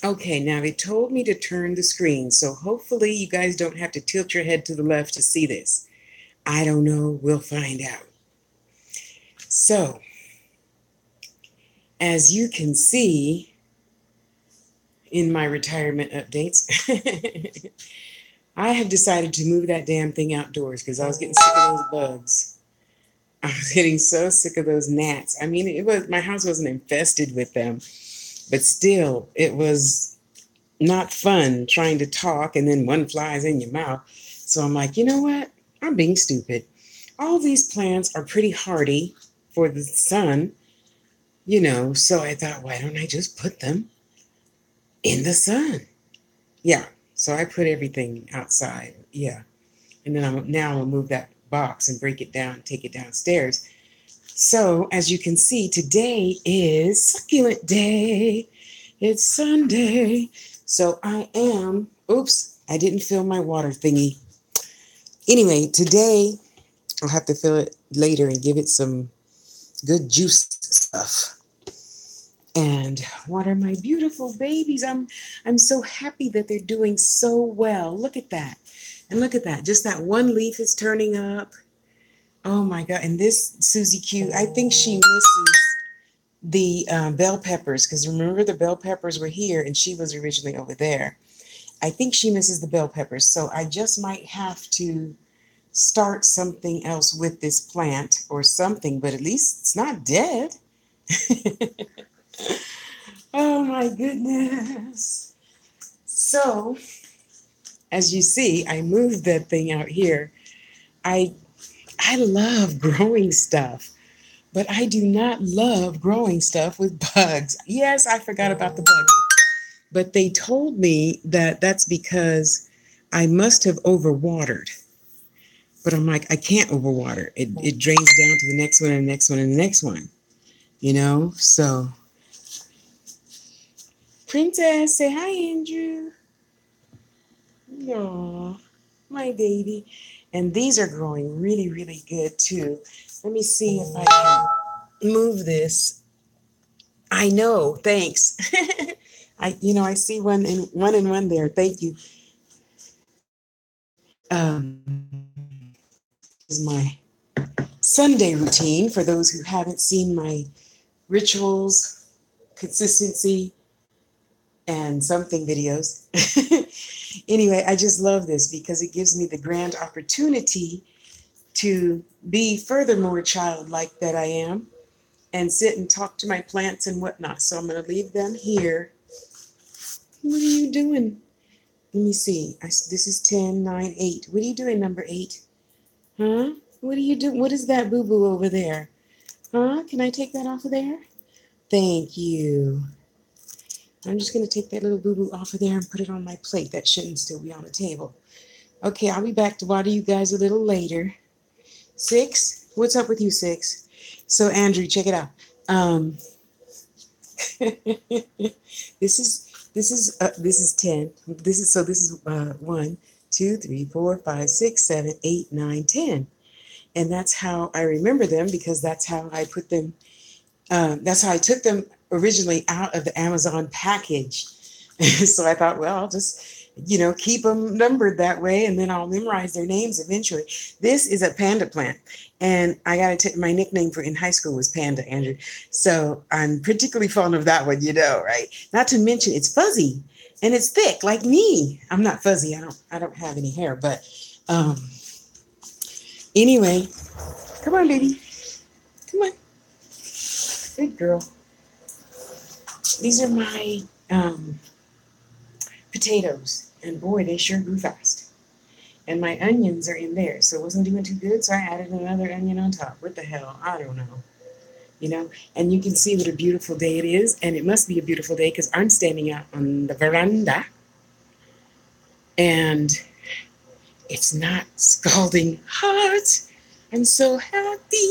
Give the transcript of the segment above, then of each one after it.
Okay, now it told me to turn the screen, so hopefully you guys don't have to tilt your head to the left to see this. I don't know, we'll find out. So, as you can see in my retirement updates, I have decided to move that damn thing outdoors because I was getting sick of those bugs. I was getting so sick of those gnats. I mean, it was my house wasn't infested with them, but still, it was not fun trying to talk and then one flies in your mouth. So I'm like, you know what? I'm being stupid. All these plants are pretty hardy for the sun, so I thought, why don't I just put them in the sun? Yeah. So I put everything outside. Yeah. And then I'll move that box and break it down, take it downstairs. So as you can see, today is succulent day. It's Sunday. So oops, I didn't fill my water thingy. Anyway, today I'll have to fill it later and give it some good juice stuff. And what are my beautiful babies? I'm so happy that they're doing so well. Look at that. And look at that. Just that one leaf is turning up. Oh my God. And this Susie Q, I think she misses the bell peppers because remember the bell peppers were here and she was originally over there. I think she misses the bell peppers. So I just might have to start something else with this plant or something, but at least it's not dead. Oh my goodness. So, as you see, I moved that thing out here. I I love growing stuff, but I do not love growing stuff with bugs. Yes, I forgot about the bugs. But they told me that that's because I must have overwatered. But I'm like, I can't overwater. It drains down to the next one and the next one and the next one. So, Princess, say hi, Andrew. Aw, my baby. And these are growing really, really good too. Let me see if I can move this. I know, thanks. I see one there. Thank you. This is my Sunday routine for those who haven't seen my rituals, consistency, and something videos. Anyway, I just love this because it gives me the grand opportunity to be furthermore childlike that I am and sit and talk to my plants and whatnot. So I'm going to leave them here. What are you doing? Let me see. This is 10, 9, 8. What are you doing, number 8? Huh? What are you doing? What is that boo-boo over there? Huh? Can I take that off of there? Thank you. I'm just going to take that little boo-boo off of there and put it on my plate. That shouldn't still be on the table. Okay, I'll be back to water you guys a little later. 6? What's up with you, 6? So, Andrew, check it out. This is 10. This is 1, 2, 3, 4, 5, 6, 7, 8, 9, 10. And that's how I remember them because that's how I put them. That's how I took them originally out of the Amazon package. So I thought, well, I'll just, keep them numbered that way, and then I'll memorize their names eventually. This is a panda plant, and I got to my nickname for in high school was Panda, Andrew. So I'm particularly fond of that one, right? Not to mention it's fuzzy and it's thick like me. I'm not fuzzy. I don't have any hair, but anyway, come on, baby, come on, good girl. These are my potatoes, and boy, they sure grew fast. And my onions are in there, so it wasn't doing too good, so I added another onion on top. What the hell? I don't know. And you can see what a beautiful day it is, and it must be a beautiful day because I'm standing out on the veranda, and it's not scalding hot. I'm so happy.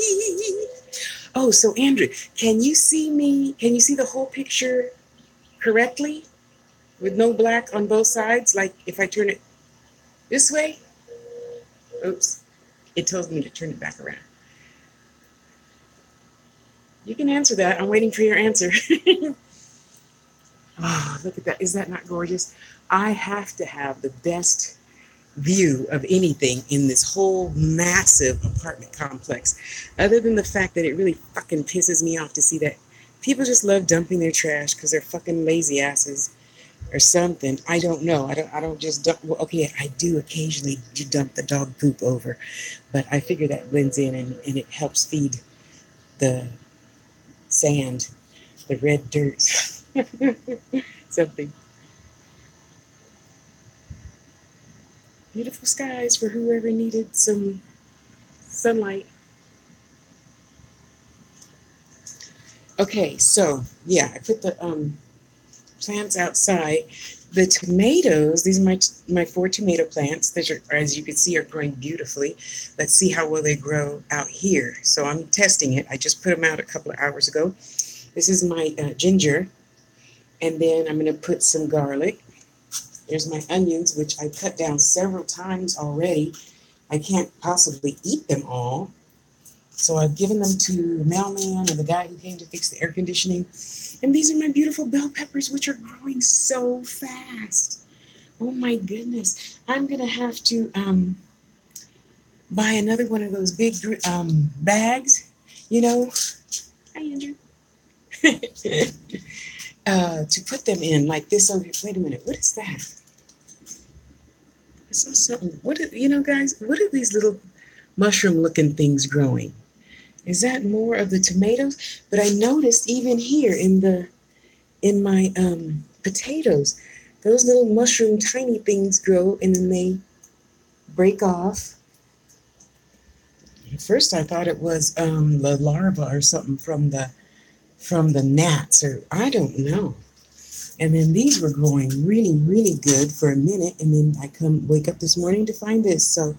Oh, so Andrew, can you see me? Can you see the whole picture correctly with no black on both sides? Like if I turn it this way? Oops. It tells me to turn it back around. You can answer that. I'm waiting for your answer. Oh, look at that. Is that not gorgeous? I have to have the best view of anything in this whole massive apartment complex, other than the fact that it really fucking pisses me off to see that people just love dumping their trash because they're fucking lazy asses or something. I don't know. I don't just dump. Well, okay, I do occasionally dump the dog poop over, but I figure that blends in and it helps feed the sand, the red dirt, something. Beautiful skies for whoever needed some sunlight. Okay, so yeah, I put the plants outside. The tomatoes, these are my four tomato plants that are, as you can see, are growing beautifully. Let's see how well they grow out here. So I'm testing it. I just put them out a couple of hours ago. This is my ginger, and then I'm going to put some garlic. There's my onions, which I cut down several times already. I can't possibly eat them all. So I've given them to the mailman and the guy who came to fix the air conditioning. And these are my beautiful bell peppers, which are growing so fast. Oh my goodness. I'm going to have to buy another one of those big bags, you know. Hi, Andrew. To put them in like this over here. Wait a minute. What is that? I saw something. Guys, what are these little mushroom looking things growing? Is that more of the tomatoes? But I noticed even here in my potatoes, those little mushroom tiny things grow and then they break off. At first I thought it was the larva or something from the gnats, or I don't know. And then these were growing really, really good for a minute, and then I wake up this morning to find this. So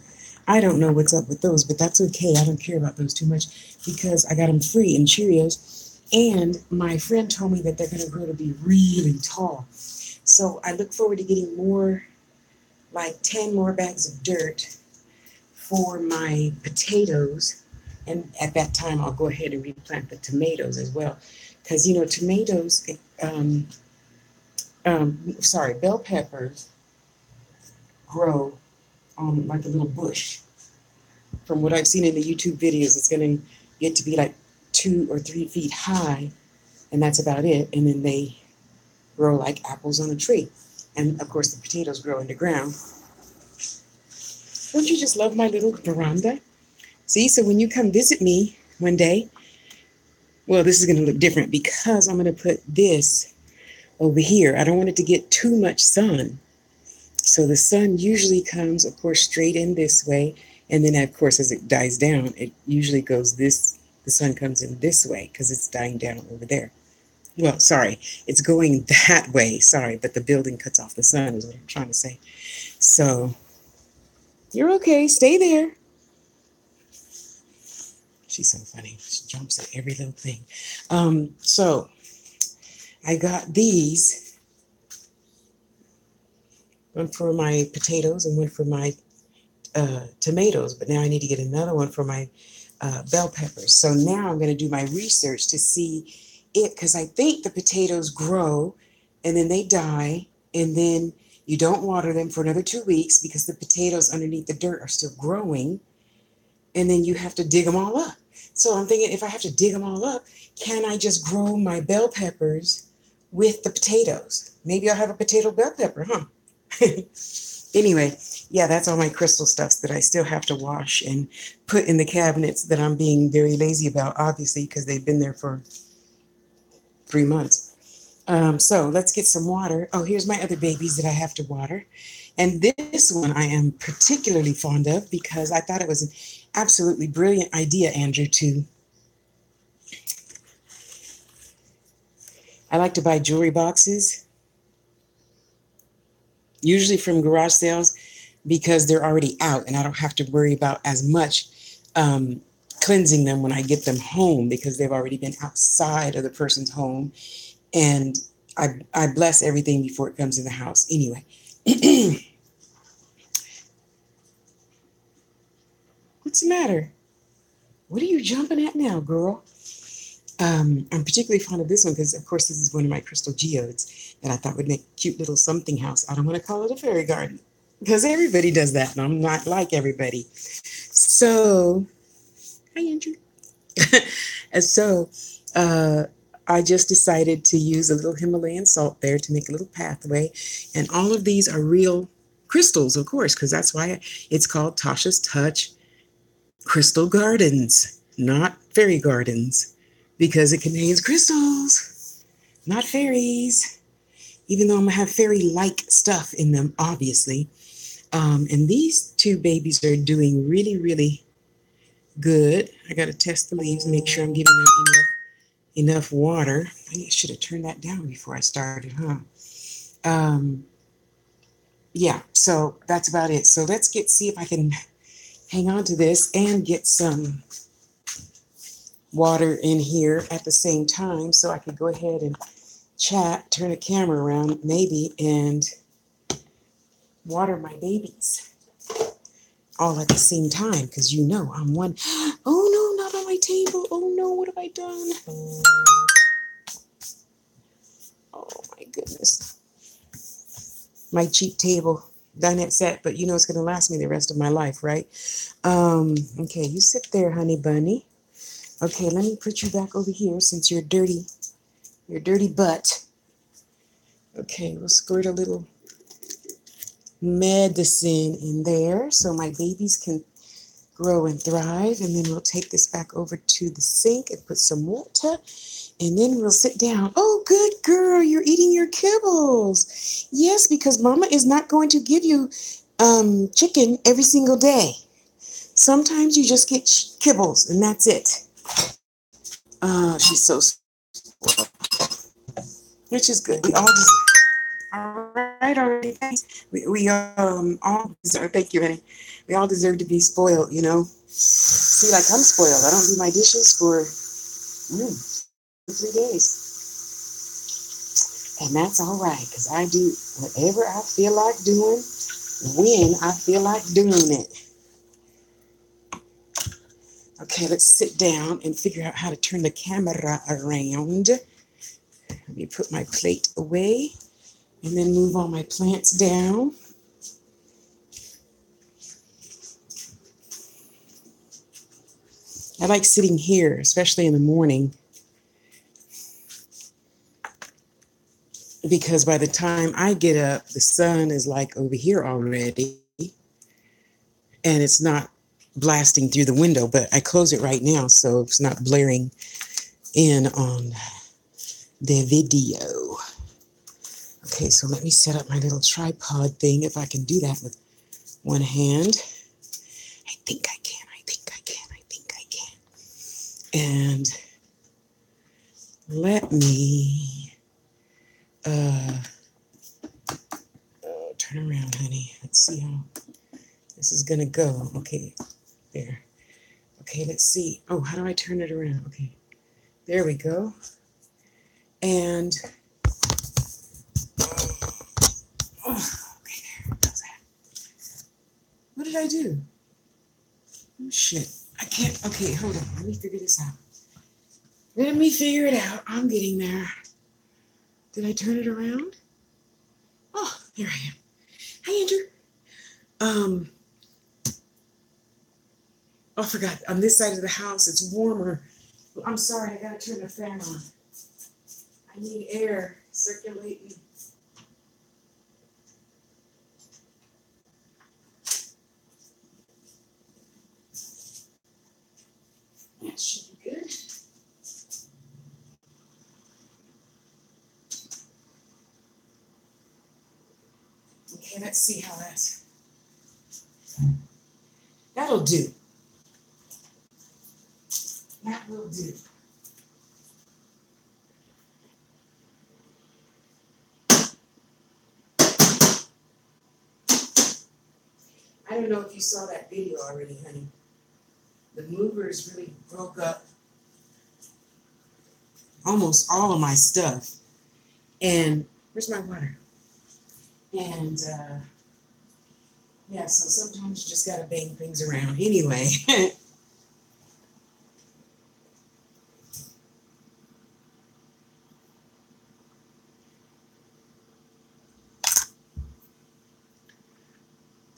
I don't know what's up with those, but that's okay. I don't care about those too much because I got them free in Cheerios. And my friend told me that they're going to grow to be really tall. So I look forward to getting more, like 10 more bags of dirt for my potatoes. And at that time, I'll go ahead and replant the tomatoes as well. Because, tomatoes, bell peppers grow on like a little bush. From what I've seen in the YouTube videos, it's going to get to be like 2 or 3 feet high, and that's about it. And then they grow like apples on a tree. And of course, the potatoes grow in the ground. Don't you just love my little veranda? See, so when you come visit me one day, well, this is going to look different because I'm going to put this over here. I don't want it to get too much sun. So the sun usually comes, of course, straight in this way. And then, of course, as it dies down, it usually goes the sun comes in this way because it's dying down over there. Well, sorry, it's going that way. Sorry, but the building cuts off the sun is what I'm trying to say. So you're okay. Stay there. She's so funny. She jumps at every little thing. So I got these, one for my potatoes and one for my tomatoes, but now I need to get another one for my bell peppers. So now I'm going to do my research to see it, because I think the potatoes grow and then they die, and then you don't water them for another 2 weeks because the potatoes underneath the dirt are still growing, and then you have to dig them all up. So I'm thinking, if I have to dig them all up, can I just grow my bell peppers with the potatoes? Maybe I'll have a potato bell pepper, huh? Anyway, yeah, that's all my crystal stuffs that I still have to wash and put in the cabinets that I'm being very lazy about, obviously, because they've been there for 3 months. So let's get some water. Oh, here's my other babies that I have to water. And this one I am particularly fond of because I thought it was an absolutely brilliant idea, Andrew, I like to buy jewelry boxes, usually from garage sales, because they're already out and I don't have to worry about as much cleansing them when I get them home because they've already been outside of the person's home. And I bless everything before it comes in the house. Anyway. What's the matter? What are you jumping at now, girl? I'm particularly fond of this one because, of course, this is one of my crystal geodes that I thought would make a cute little something house. I don't want to call it a fairy garden because everybody does that, and I'm not like everybody. So, hi, Andrew. And so, uh, I just decided to use a little Himalayan salt there to make a little pathway. And all of these are real crystals, of course, because that's why it's called Tasha's Touch Crystal Gardens, not fairy gardens, because it contains crystals, not fairies, even though I'm going to have fairy-like stuff in them, obviously. And these two babies are doing really, really good. I got to test the leaves, make sure I'm giving them enough water. I should have turned that down before I started, huh? Um, yeah, so that's about it. So let's see if I can hang on to this and get some water in here at the same time so I could go ahead and chat, turn the camera around maybe, and water my babies all at the same time because you know I'm one. Oh no, not on my table. Oh no, what have I done? Oh my goodness. My cheap table, dinette set, but you know it's going to last me the rest of my life, right? Okay, you sit there, honey bunny. Okay, let me put you back over here since you're dirty, your dirty butt. Okay, we'll squirt a little medicine in there so my babies can grow and thrive. And then we'll take this back over to the sink and put some water. And then we'll sit down. Oh, good girl, you're eating your kibbles. Yes, because mama is not going to give you chicken every single day. Sometimes you just get kibbles and that's it. She's so spoiled, which is good. We all just all right already. Thanks. We all deserve. Thank you, honey. We all deserve to be spoiled, you know. See, like I'm spoiled. I don't do my dishes for 3 days. And that's all right, because I do whatever I feel like doing when I feel like doing it. Okay, let's sit down and figure out how to turn the camera around. Let me put my plate away and then move all my plants down. I like sitting here, especially in the morning, because by the time I get up, the sun is like over here already, and it's not blasting through the window, but I close it right now so it's not blaring in on the video. Okay, so let me set up my little tripod thing, if I can do that with one hand. I think I can. And let me turn around, honey. Let's see how this is gonna go. Okay, there. Okay, let's see. Oh, how do I turn it around? Okay, there we go. And okay, there. How's that? What did I do? Oh shit! I can't. Okay, hold on. Let me figure this out. Let me figure it out. I'm getting there. Did I turn it around? Oh, here I am. Hi, Andrew. Oh, I forgot. On this side of the house, it's warmer. I'm sorry. I gotta turn the fan on. I need air circulating. That should be good. Okay, let's see how that'll do. That will do. I don't know if you saw that video already, honey. The movers really broke up almost all of my stuff. And where's my water? And yeah, so sometimes you just gotta bang things around. Anyway.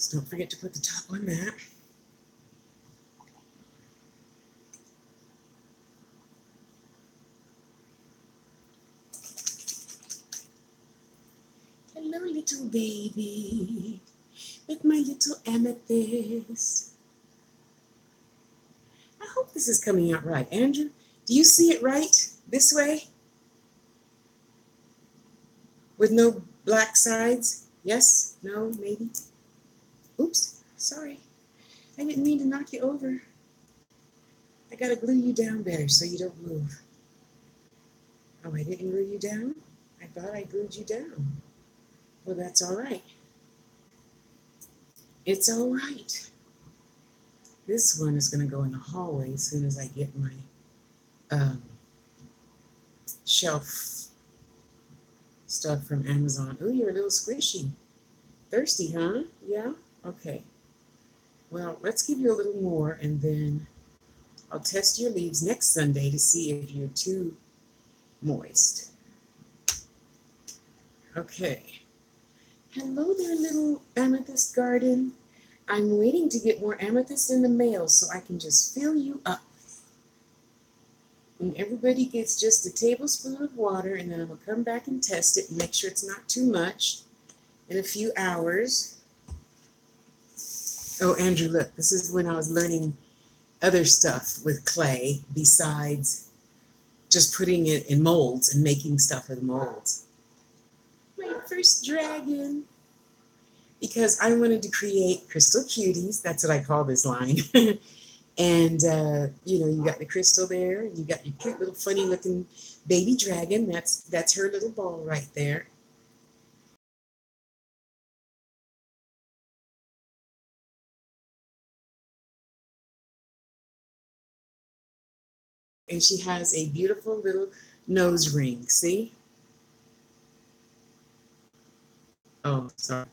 Just don't forget to put the top on that. Hello, little baby, with my little amethyst. I hope this is coming out right. Andrew, do you see it right this way? With no black sides? Yes? No? Maybe? Oops, sorry. I didn't mean to knock you over. I gotta glue you down better so you don't move. Oh, I didn't glue you down? I thought I glued you down. Well, that's all right. It's all right. This one is gonna go in the hallway as soon as I get my shelf stuff from Amazon. Oh, you're a little squishy. Thirsty, huh? Yeah? Okay. Well, let's give you a little more, and then I'll test your leaves next Sunday to see if you're too moist. Okay. Hello there, little amethyst garden. I'm waiting to get more amethyst in the mail so I can just fill you up. And everybody gets just a tablespoon of water, and then I'm going to come back and test it and make sure it's not too much in a few hours. Oh, Andrew, look, this is when I was learning other stuff with clay besides just putting it in molds and making stuff with molds. My first dragon. Because I wanted to create crystal cuties. That's what I call this line. And, you got the crystal there. You got your cute little funny looking baby dragon. That's her little ball right there. And she has a beautiful little nose ring. See? Oh, sorry.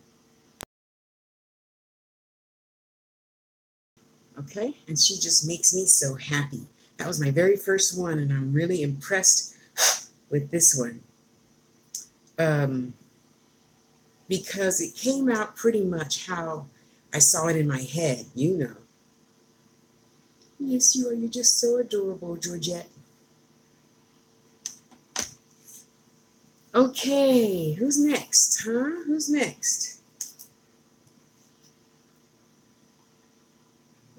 Okay, and she just makes me so happy. That was my very first one, and I'm really impressed with this one. Because it came out pretty much how I saw it in my head, you know. Yes, you are. You're just so adorable, Georgette. Okay, who's next, huh? Who's next?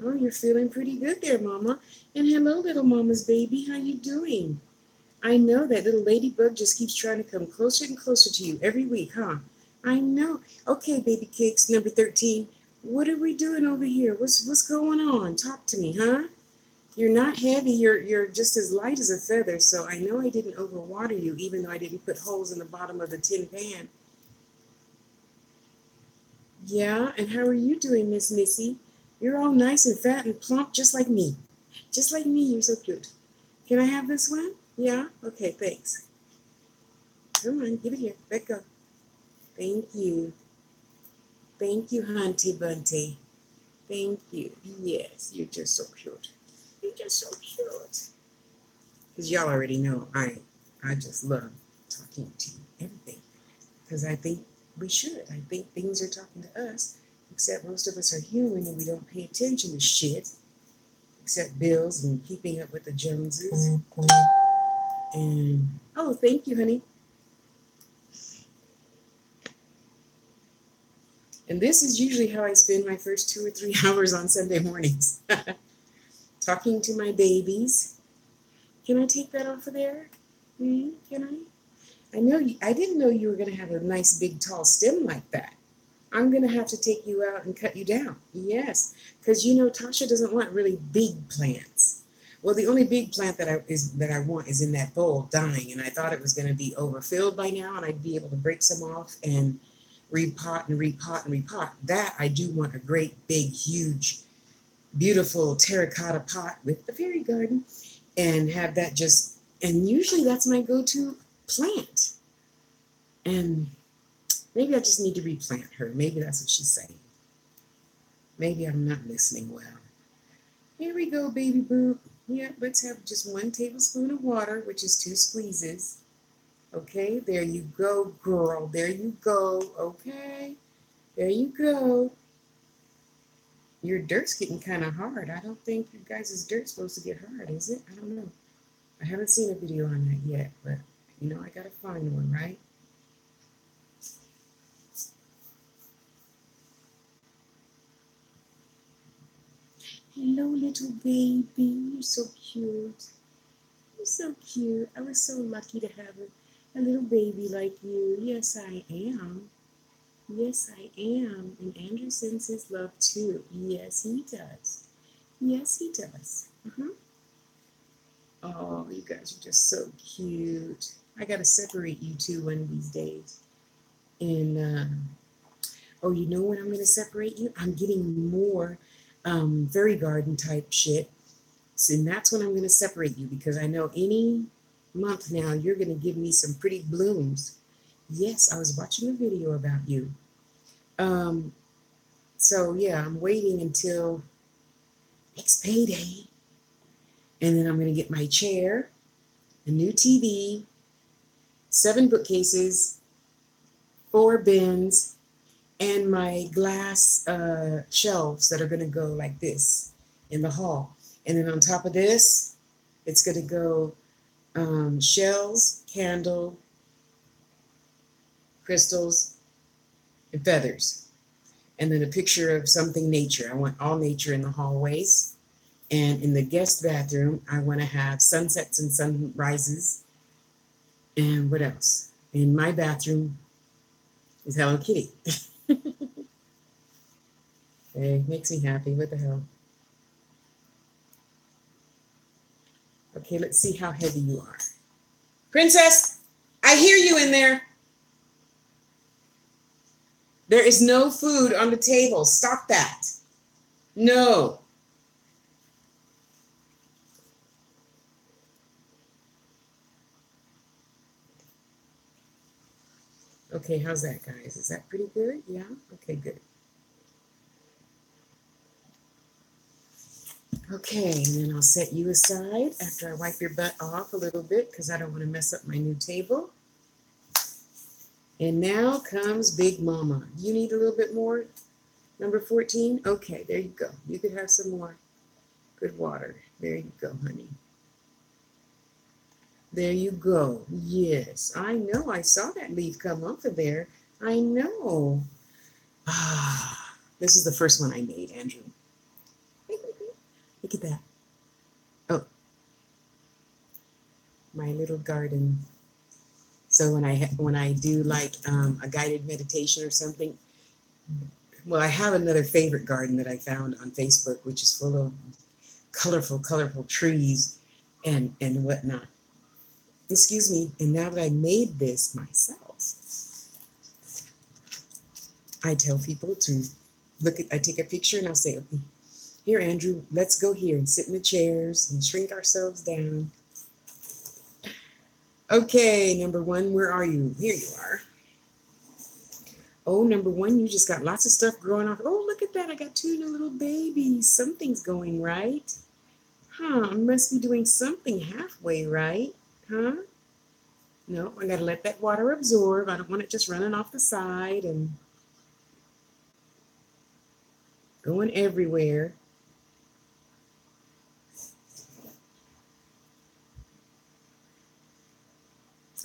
Oh, you're feeling pretty good there, Mama. And hello, little Mama's baby. How you doing? I know that little ladybug just keeps trying to come closer and closer to you every week, huh? I know. Okay, baby cakes, number 13. What are we doing over here? What's going on? Talk to me, huh? You're not heavy. You're just as light as a feather, so I know I didn't overwater you, even though I didn't put holes in the bottom of the tin pan. Yeah, and how are you doing, Miss Missy? You're all nice and fat and plump, just like me. Just like me, you're so cute. Can I have this one? Yeah? Okay, thanks. Come on, give it here. Let go. Thank you. Thank you, Hunty Bunty. Thank you. Yes, you're just so cute. You're just so cute. Because y'all already know I just love talking to you, everything. Because I think we should. I think things are talking to us, except most of us are human and we don't pay attention to shit, except bills and keeping up with the Joneses. And, oh, thank you, honey. And this is usually how I spend my first 2 or 3 hours on Sunday mornings. Talking to my babies. Can I take that off of there? Can I? I didn't know you were going to have a nice big tall stem like that. I'm going to have to take you out and cut you down. Yes, because Tasha doesn't want really big plants. Well, the only big plant that I want is in that bowl dying, and I thought it was going to be overfilled by now, and I'd be able to break some off and repot and repot and repot. That I do want a great big huge beautiful terracotta pot with the fairy garden and have that and usually that's my go-to plant. And maybe I just need to replant her. Maybe that's what she's saying. Maybe I'm not listening well. Here we go, baby boo. Yeah, let's have just 1 tablespoon of water, which is 2 squeezes. Okay, there you go, girl. There you go. Okay, there you go. Your dirt's getting kind of hard. I don't think you guys' dirt's supposed to get hard, is it? I don't know. I haven't seen a video on that yet, but you know I gotta find one, right? Hello, little baby. You're so cute. You're so cute. I was so lucky to have a little baby like you. Yes, I am. Yes, I am. And Andrew sends his love too. Yes, he does. Yes, he does. Oh, you guys are just so cute. I gotta separate you two one of these days. And oh, you know when I'm gonna separate you? I'm getting more fairy garden type shit. So, and that's when I'm gonna separate you because I know any month now you're gonna give me some pretty blooms. Yes, I was watching a video about you. So yeah, I'm waiting until next payday. And then I'm gonna get my chair, a new TV, 7 bookcases, 4 bins, and my glass shelves that are going to go like this in the hall. And then on top of this, it's going to go shells, candle, crystals, and feathers. And then a picture of something nature. I want all nature in the hallways. And in the guest bathroom, I want to have sunsets and sunrises. And what else? In my bathroom is Hello Kitty. Hey, makes me happy. What the hell? Okay, let's see how heavy you are. Princess, I hear you in there. There is no food on the table. Stop that. No. Okay, how's that, guys? Is that pretty good? Yeah? Okay, good. Okay, and then I'll set you aside after I wipe your butt off a little bit because I don't want to mess up my new table. And now comes Big Mama. You need a little bit more? Number 14? Okay, there you go. You could have some more good water. There you go, honey. There you go. Yes, I know. I saw that leaf come off of there. I know. Ah, this is the first one I made, Andrew. Look at that. Oh, my little garden. So when I do like a guided meditation or something, well, I have another favorite garden that I found on Facebook, which is full of colorful trees and whatnot. Excuse me. And now that I made this myself, I tell people to I take a picture and I'll say, okay, here, Andrew, let's go here and sit in the chairs and shrink ourselves down. Okay, number 1, where are you? Here you are. Oh, number 1, you just got lots of stuff growing off. Oh, look at that. I got 2 new little babies. Something's going right. Huh, I must be doing something halfway right. Huh? No, I got to let that water absorb. I don't want it just running off the side and going everywhere.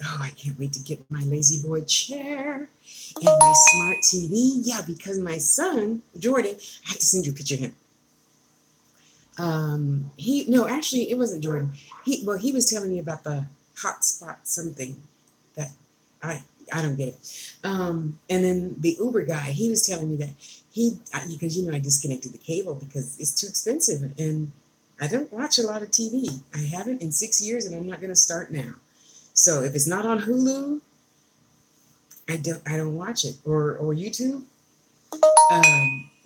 Oh, I can't wait to get my lazy boy chair and my smart TV. Yeah, because my son, Jordan, I have to send you a picture of him. Actually, it wasn't Jordan. He was telling me about the hotspot something that I don't get it. And then the Uber guy, he was telling me that because I disconnected the cable because it's too expensive and I don't watch a lot of TV. I haven't in 6 years and I'm not going to start now. So if it's not on Hulu, I don't watch it or YouTube.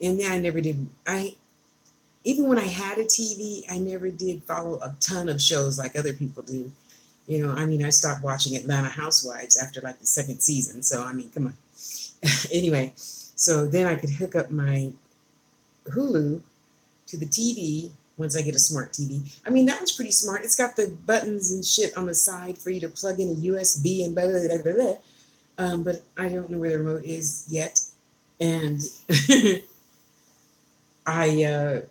And then I never did. Even when I had a TV, I never did follow a ton of shows like other people do. I stopped watching Atlanta Housewives after like the 2nd season. So, come on. Anyway, so then I could hook up my Hulu to the TV once I get a smart TV. That was pretty smart. It's got the buttons and shit on the side for you to plug in a USB and blah, blah, blah, blah, blah. But I don't know where the remote is yet. And I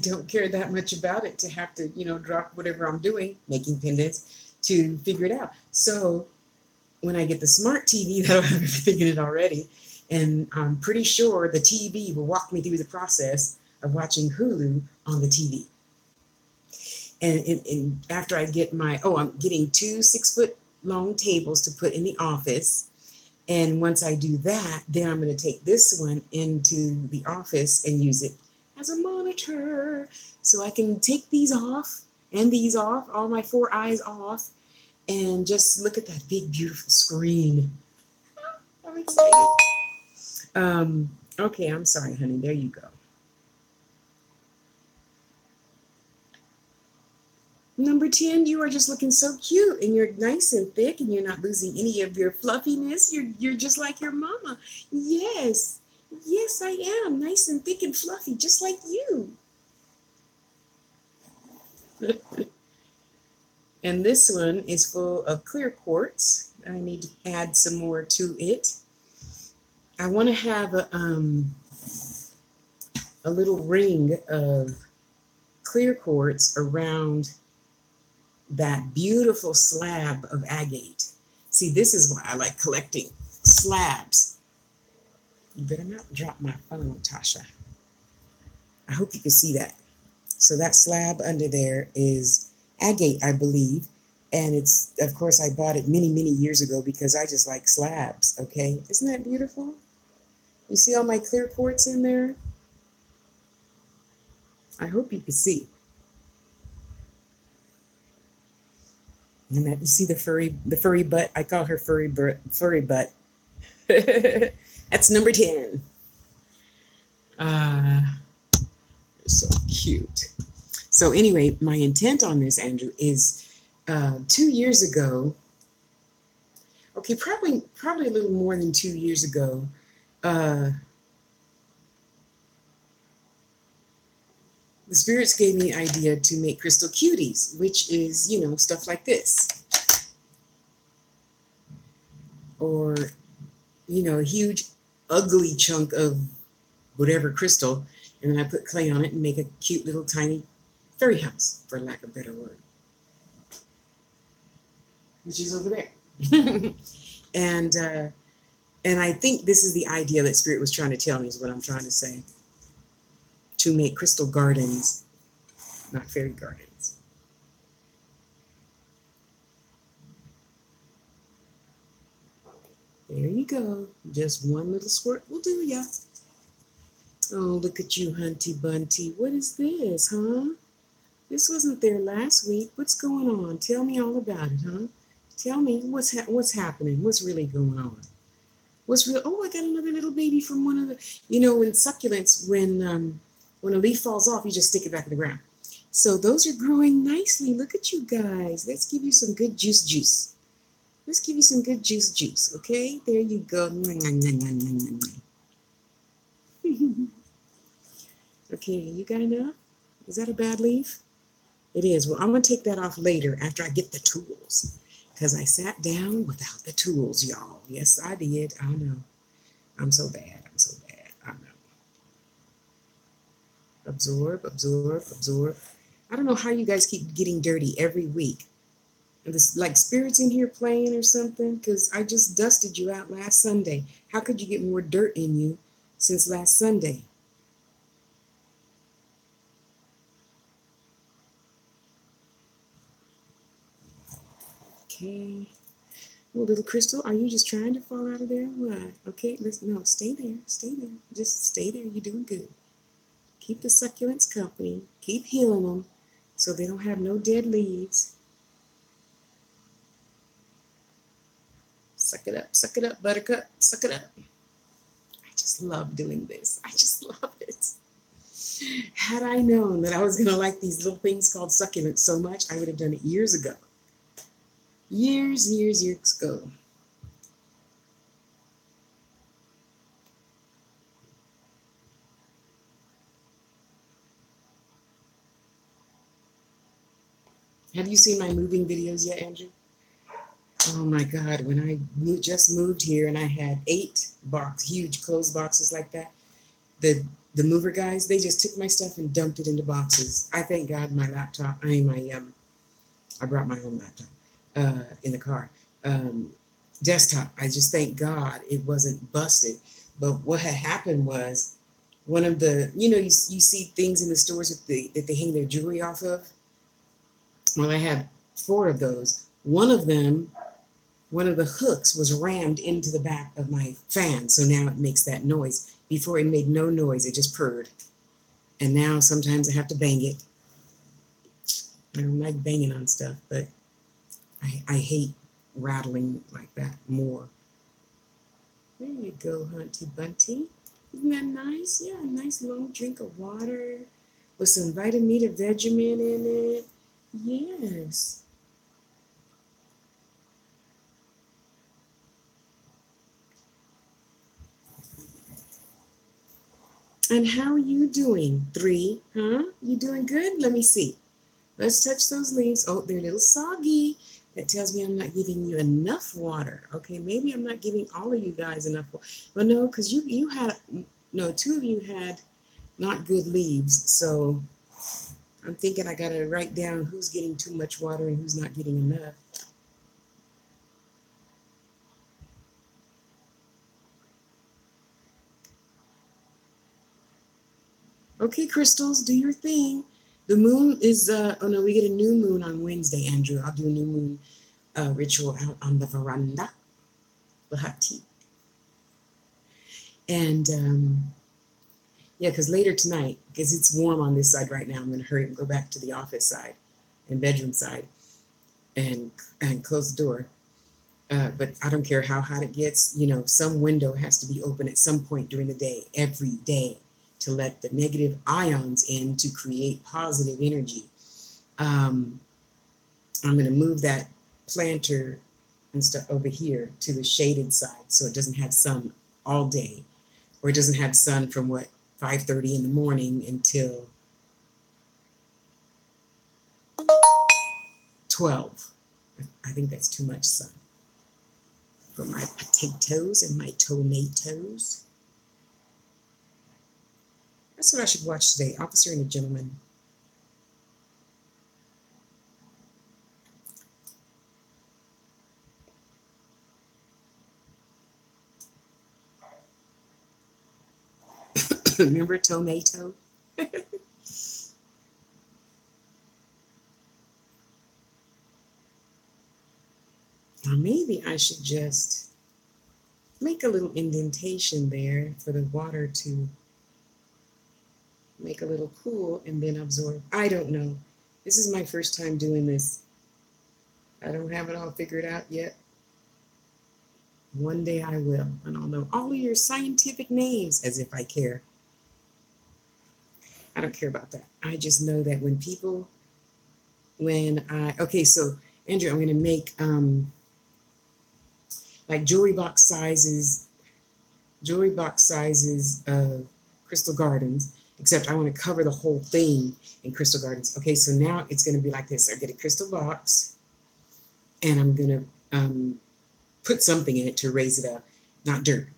don't care that much about it to have to, drop whatever I'm doing, making pendants, to figure it out. So when I get the smart TV, that'll have everything in it already. And I'm pretty sure the TV will walk me through the process of watching Hulu on the TV. And after I get I'm getting 2 6-foot long tables to put in the office. And once I do that, then I'm going to take this one into the office and use it as a monitor. So I can take these off and these off, all my 4 eyes off, and just look at that big, beautiful screen. I'm excited. Okay, I'm sorry, honey. There you go. Number 10, you are just looking so cute, and you're nice and thick, and you're not losing any of your fluffiness. You're just like your mama. Yes, yes, I am nice and thick and fluffy, just like you. And this one is full of clear quartz. I need to add some more to it. I want to have a little ring of clear quartz around that beautiful slab of agate. See, this is why I like collecting slabs. You better not drop my phone, Tasha. I hope you can see that. So that slab under there is agate, I believe. And it's, of course, I bought it many, many years ago because I just like slabs, okay? Isn't that beautiful? You see all my clear quartz in there? I hope you can see. And that, you see the furry butt? I call her furry butt. That's number 10. So cute. So anyway, my intent on this, Andrew, is 2 years ago. Okay, probably a little more than 2 years ago. The spirits gave me the idea to make crystal cuties, which is, stuff like this. Or, a huge, ugly chunk of whatever crystal, and then I put clay on it and make a cute little tiny fairy house, for lack of a better word. Which is over there. And I think this is the idea that Spirit was trying to tell me, is what I'm trying to say. To make crystal gardens, not fairy gardens. There you go. Just one little squirt will do ya. Oh, look at you, Hunty Bunty. What is this, huh? This wasn't there last week. What's going on? Tell me all about it, huh? Tell me what's happening. What's really going on? Oh, I got another little baby from one of the, in succulents, when a leaf falls off, you just stick it back in the ground. So those are growing nicely. Look at you guys. Let's give you some good juice. Let's give you some good juice, okay? There you go. Okay, you got enough? Is that a bad leaf? It is. Well, I'm going to take that off later after I get the tools, because I sat down without the tools, y'all. Yes, I did. I know. I'm so bad. I know. Absorb. I don't know how you guys keep getting dirty every week. And there's like spirits in here playing or something, because I just dusted you out last Sunday. How could you get more dirt in you since last Sunday? Okay. Well, little Crystal, are you just trying to fall out of there? What? Okay, no, stay there. Just stay there. You're doing good. Keep the succulents company. Keep healing them so they don't have no dead leaves. Suck it up, buttercup. Suck it up. I just love doing this. I just love it. Had I known that I was going to like these little things called succulents so much, I would have done it years ago. Years ago. Have you seen my moving videos yet, Andrew? Oh my God, when I just moved here and I had 8 huge closed boxes like that, the mover guys, they just took my stuff and dumped it into boxes. I thank God my laptop, I brought my own laptop in the car. Desktop, I just thank God it wasn't busted. But what had happened was one of the, you see things in the stores that they hang their jewelry off of. Well, I had 4 of those. One of the hooks was rammed into the back of my fan, so now it makes that noise. Before it made no noise, it just purred. And now sometimes I have to bang it. I don't like banging on stuff, but I hate rattling like that more. There you go, Hunty Bunty. Isn't that nice? Yeah, a nice long drink of water with some vitamin Vegemin in it. Yes. And how are you doing? 3, huh? You doing good? Let me see. Let's touch those leaves. Oh, they're a little soggy. That tells me I'm not giving you enough water. Okay, maybe I'm not giving all of you guys enough water. Well, no, because you had, no, 2 of you had not good leaves. So I'm thinking I got to write down who's getting too much water and who's not getting enough. Okay, crystals, do your thing. The moon is, oh no, we get a new moon on Wednesday, Andrew. I'll do a new moon ritual out on the veranda, the hot tea. And yeah, because later tonight, because it's warm on this side right now, I'm going to hurry and go back to the office side and bedroom side and close the door. But I don't care how hot it gets, some window has to be open at some point during the day, every day, to let the negative ions in to create positive energy. I'm going to move that planter and stuff over here to the shaded side so it doesn't have sun all day, or it doesn't have sun from 5:30 in the morning until 12. I think that's too much sun for my potatoes and my tomatoes. That's what I should watch today, Officer and a Gentleman. Remember tomato? Or maybe I should just make a little indentation there for the water to make a little cool and then absorb. I don't know. This is my first time doing this. I don't have it all figured out yet. One day I will, and I'll know all of your scientific names, as if I care. I don't care about that. I just know that okay, so Andrew, I'm going to make like jewelry box sizes of Crystal Gardens, except I want to cover the whole thing in Crystal Gardens. Okay, so now it's going to be like this. I get a crystal box, and I'm going to put something in it to raise it up, not dirt.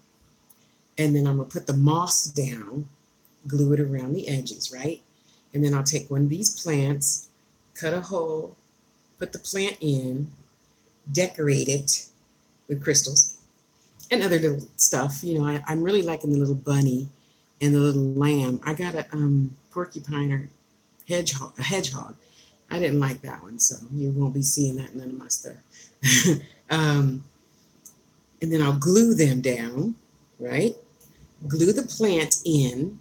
And then I'm going to put the moss down, glue it around the edges, right? And then I'll take one of these plants, cut a hole, put the plant in, decorate it with crystals and other little stuff. I'm really liking the little bunny and the little lamb. I got a porcupine or a hedgehog. I didn't like that one, so you won't be seeing that in none of my stuff. And then I'll glue them down, right? Glue the plant in,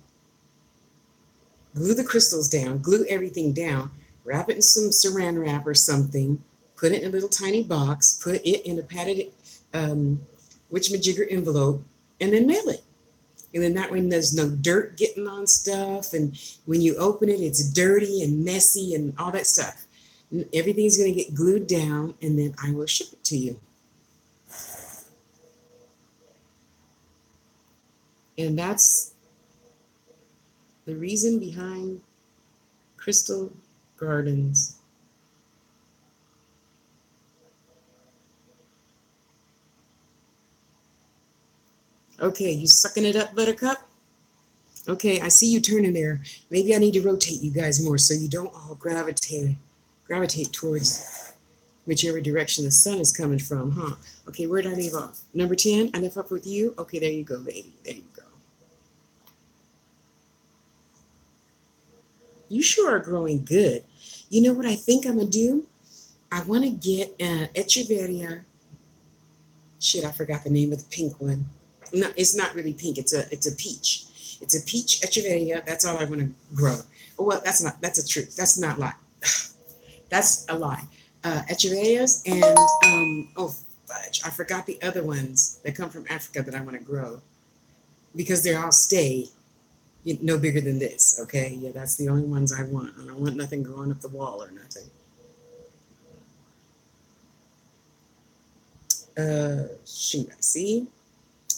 glue the crystals down, glue everything down, wrap it in some saran wrap or something, put it in a little tiny box, put it in a padded witchamajigger envelope, and then mail it. And then that way there's no dirt getting on stuff, and when you open it, it's dirty and messy and all that stuff. Everything's going to get glued down, and then I will ship it to you. And that's the reason behind Crystal Gardens. Okay, you sucking it up, Buttercup? Okay, I see you turning there. Maybe I need to rotate you guys more so you don't all gravitate towards whichever direction the sun is coming from, huh? Okay, where did I leave off? Number 10, I left off with you. Okay, there you go, lady. There you go. You sure are growing good. You know what I think I'm going to do? I want to get an Echeveria. Shit, I forgot the name of the pink one. No, it's not really pink. It's a peach. It's a peach Echeveria. That's all I want to grow. Oh, well, that's a truth. That's not a lie. That's a lie. Echeverias and oh fudge, I forgot the other ones that come from Africa that I want to grow because they all stay no bigger than this. Okay, yeah, that's the only ones I want. I don't want nothing growing up the wall or nothing. Shoot, I see.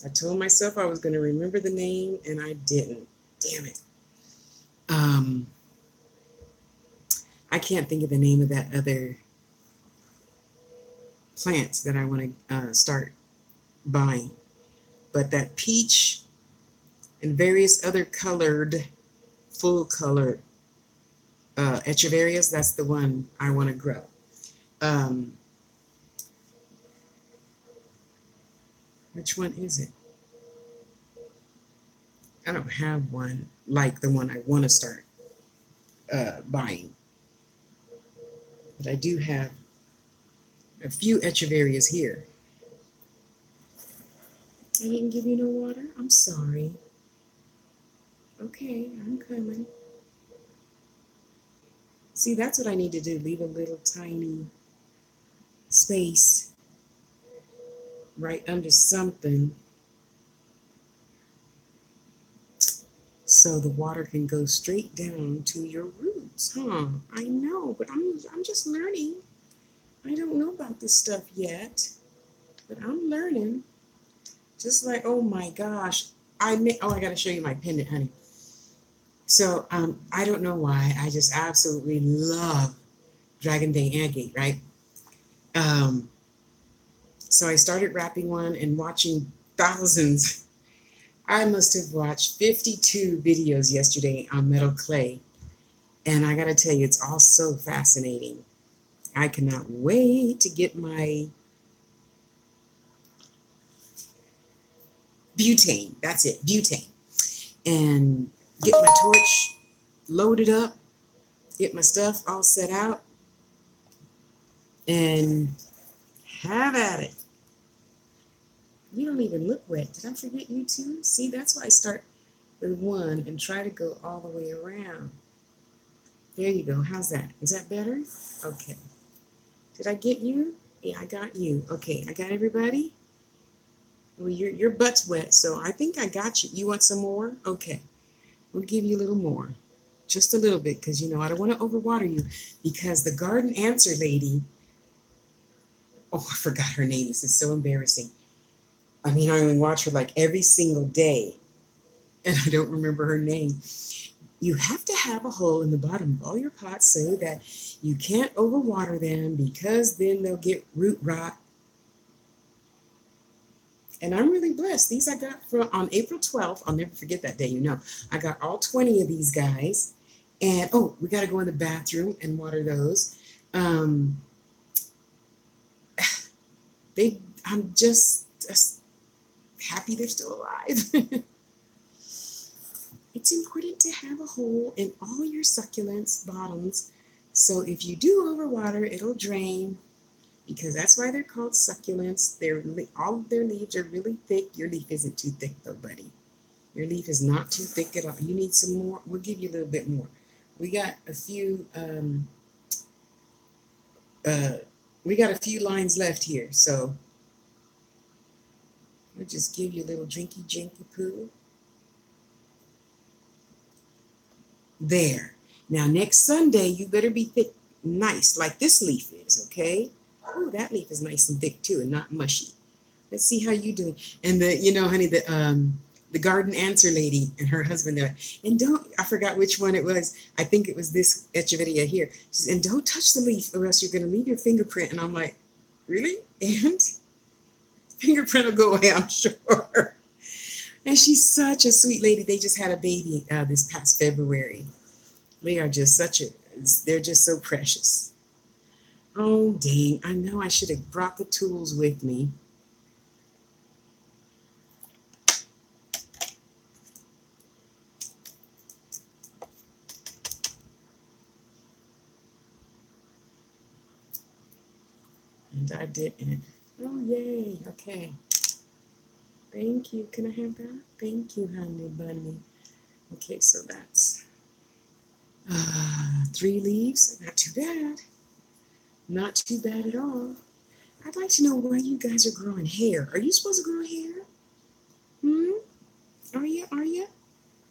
I told myself I was going to remember the name and I didn't. Damn it. I can't think of the name of that other plant that I want to start buying. But that peach and various other colored, full colored Echeverias, that's the one I want to grow. Which one is it? I don't have one like the one I want to start buying. But I do have a few Echeverias here. I didn't give you no water? I'm sorry. Okay, I'm coming. See, that's what I need to do. Leave a little tiny space right under something so the water can go straight down to your roots, huh? I know, but I'm just learning. I don't know about this stuff yet, but I'm learning. Just like, oh my gosh, I gotta show you my pendant, honey. So I don't know why, I just absolutely love Dragon Day agate, right? So I started wrapping one and watching thousands. I must have watched 52 videos yesterday on metal clay. And I got to tell you, it's all so fascinating. I cannot wait to get my butane. That's it, butane. And get my torch loaded up, get my stuff all set out, and have at it. You don't even look wet. Did I forget you too? See, that's why I start with one and try to go all the way around. There you go. How's that? Is that better? Okay. Did I get you? Yeah, I got you. Okay, I got everybody. Well, your butt's wet, so I think I got you. You want some more? Okay. We'll give you a little more. Just a little bit, because, I don't want to overwater you, because the garden answer lady, oh, I forgot her name. This is so embarrassing. I only watch her like every single day, and I don't remember her name. You have to have a hole in the bottom of all your pots so that you can't overwater them, because then they'll get root rot. And I'm really blessed. These I got on April 12th. I'll never forget that day, I got all 20 of these guys. And, we got to go in the bathroom and water those. I'm just happy they're still alive. It's important to have a hole in all your succulents bottoms, so if you do overwater, it'll drain, because that's why they're called succulents. All of their leaves are really thick. Your leaf isn't too thick though, buddy. Your leaf is not too thick at all. You need some more. We'll give you a little bit more. We got a few lines left here, so we'll just give you a little drinky poo. There. Now next Sunday you better be thick, nice, like this leaf is, okay? Oh, that leaf is nice and thick too, and not mushy. Let's see how you doing. And honey, the garden answer lady and her husband there. And I forgot which one it was. I think it was this Echeveria here. She says, and don't touch the leaf or else you're going to leave your fingerprint. And I'm like, really? And fingerprint will go away, I'm sure. And she's such a sweet lady. They just had a baby this past February. They are just they're just so precious. Oh, dang. I know I should have brought the tools with me. And I didn't. Oh, yay. Okay. Thank you. Can I have that? Thank you, honey bunny. Okay, so that's 3 leaves. Not too bad. Not too bad at all. I'd like to know why you guys are growing hair. Are you supposed to grow hair? Are you? Are you?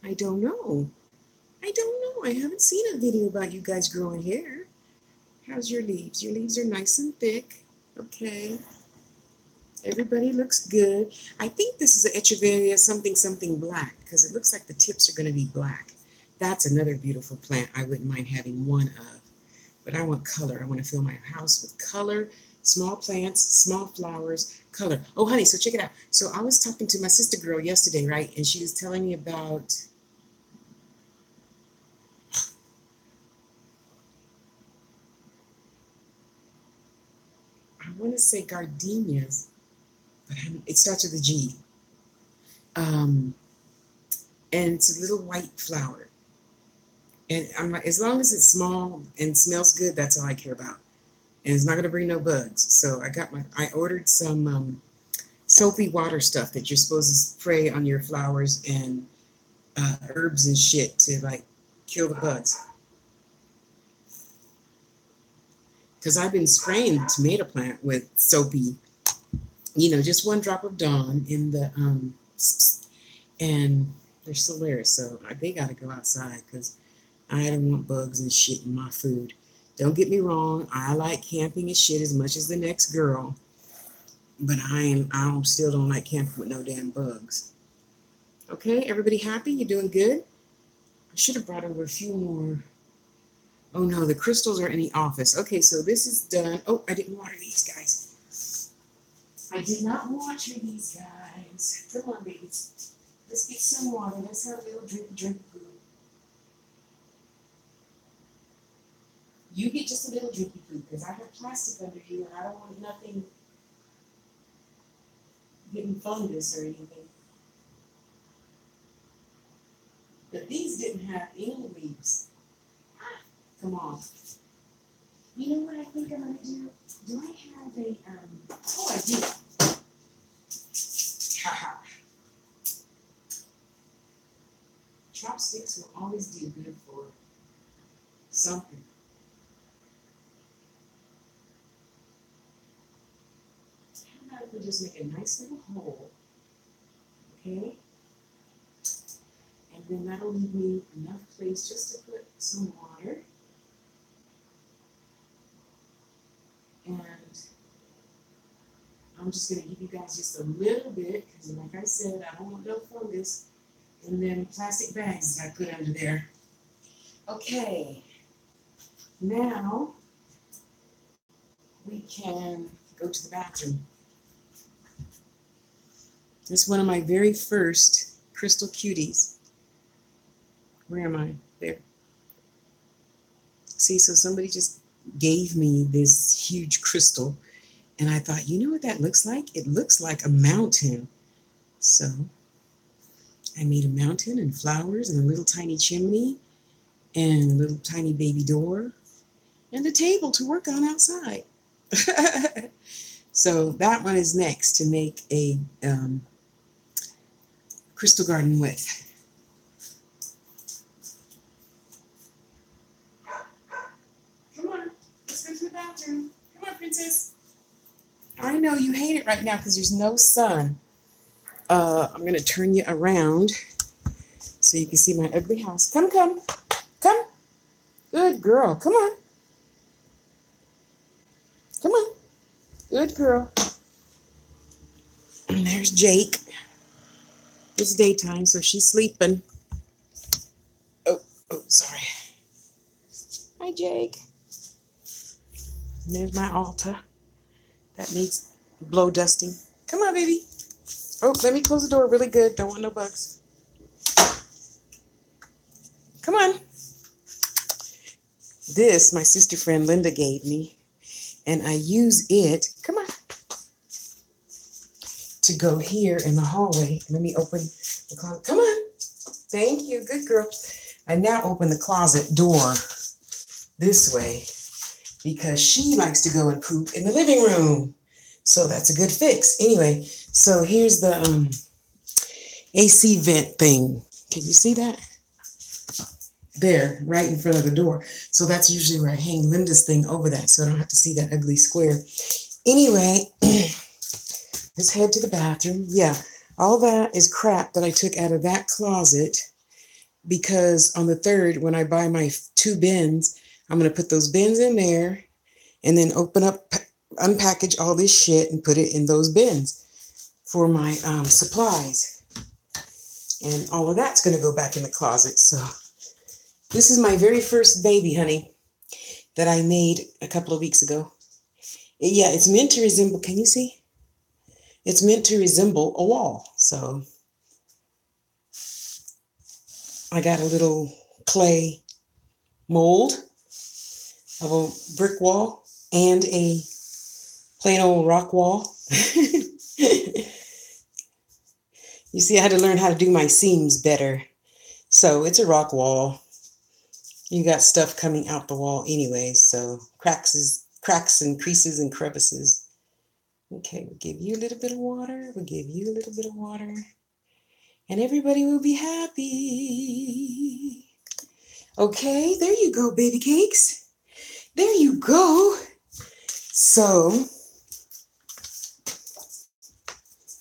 I don't know. I don't know. I haven't seen a video about you guys growing hair. How's your leaves? Your leaves are nice and thick. Okay. Everybody looks good. I think this is an Echeveria something black because it looks like the tips are going to be black. That's another beautiful plant I wouldn't mind having one of. But I want color. I want to fill my house with color, small plants, small flowers, color. Oh, honey, so check it out. So I was talking to my sister girl yesterday, right? And she was telling me about, I want to say gardenias, but it starts with a G. And it's a little white flower. And I'm like, as long as it's small and smells good, that's all I care about. And it's not going to bring no bugs. So I ordered some soapy water stuff that you're supposed to spray on your flowers and herbs and shit to like kill the bugs. Because I've been spraying the tomato plant with soapy, just 1 drop of Dawn in the, and they're still there. So they got to go outside because I don't want bugs and shit in my food. Don't get me wrong. I like camping and shit as much as the next girl. But I still don't like camping with no damn bugs. Okay, everybody happy? You doing good? I should have brought over a few more. Oh no, the crystals are in the office. Okay, so this is done. Oh, I didn't water these guys. I did not water these guys. Come on, babies. Let's get some water. Let's have a little drink. You get just a little drinky poo because I have plastic under you and I don't want nothing getting fungus or anything. But these didn't have any leaves. Come on. You know what I think I'm going to do? Do I have a, oh, I do. Haha. Chopsticks will always do good for something. How about if we just make a nice little hole, okay? And then that'll leave me enough place just to put some water. And I'm just going to give you guys just a little bit, because like I said, I don't want no fungus. And then plastic bags I put under there. Okay, now we can go to the bathroom. This is one of my very first crystal cuties. Where am I? There. See, so somebody just gave me this huge crystal, and I thought, you know what that looks like? It looks like a mountain. So I made a mountain and flowers and a little tiny chimney and a little tiny baby door and a table to work on outside. So that one is next to make a crystal garden with. Come on, let's go to the bathroom. Come on, princess. I know you hate it right now because there's no sun. I'm going to turn you around so you can see my ugly house. Come. Good girl. Come on. Good girl. And there's Jake. It's daytime, so she's sleeping. Oh, sorry. Hi, Jake. And there's my altar. That needs blow dusting. Come on, baby. Oh, let me close the door really good. Don't want no bugs. Come on. This, my sister friend Linda gave me, and I use it, come on, to go here in the hallway. Let me open the closet. Come on. Thank you. Good girl. I now open the closet door this way because she likes to go and poop in the living room. So that's a good fix. Anyway, so here's the AC vent thing. Can you see that? There, right in front of the door. So that's usually where I hang Linda's thing over that so I don't have to see that ugly square. Anyway, let's head to the bathroom. Yeah, all that is crap that I took out of that closet because on the 3rd, when I buy my 2 bins, I'm going to put those bins in there and then unpackage all this shit and put it in those bins for my supplies. And all of that's going to go back in the closet. So this is my very first baby, honey, that I made a couple of weeks ago. Yeah, it's meant to resemble, can you see? It's meant to resemble a wall. So I got a little clay mold of a brick wall and a plain old rock wall. You see, I had to learn how to do my seams better. So it's a rock wall. You got stuff coming out the wall anyway, so cracks and creases and crevices. Okay, we'll give you a little bit of water. We'll give you a little bit of water. And everybody will be happy. Okay, there you go, baby cakes. There you go. So,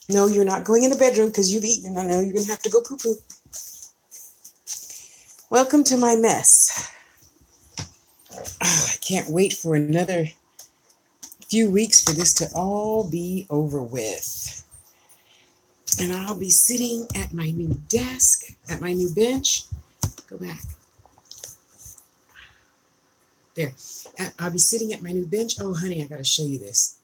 no, you're not going in the bedroom because you've eaten. I know you're going to have to go poo-poo. Welcome to my mess. Oh, I can't wait for another few weeks for this to all be over with. And I'll be sitting at my new desk, at my new bench. Go back. There. I'll be sitting at my new bench. Oh, honey, I got to show you this.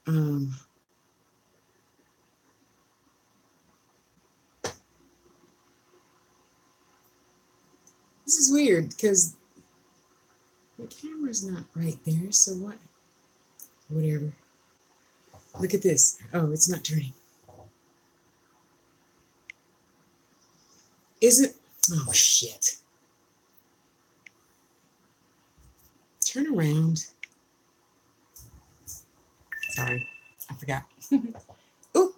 This is weird because the camera's not right there. So what? Whatever. Look at this. Oh, it's not turning. Is it? Oh, shit. Turn around. Sorry, I forgot. Ooh,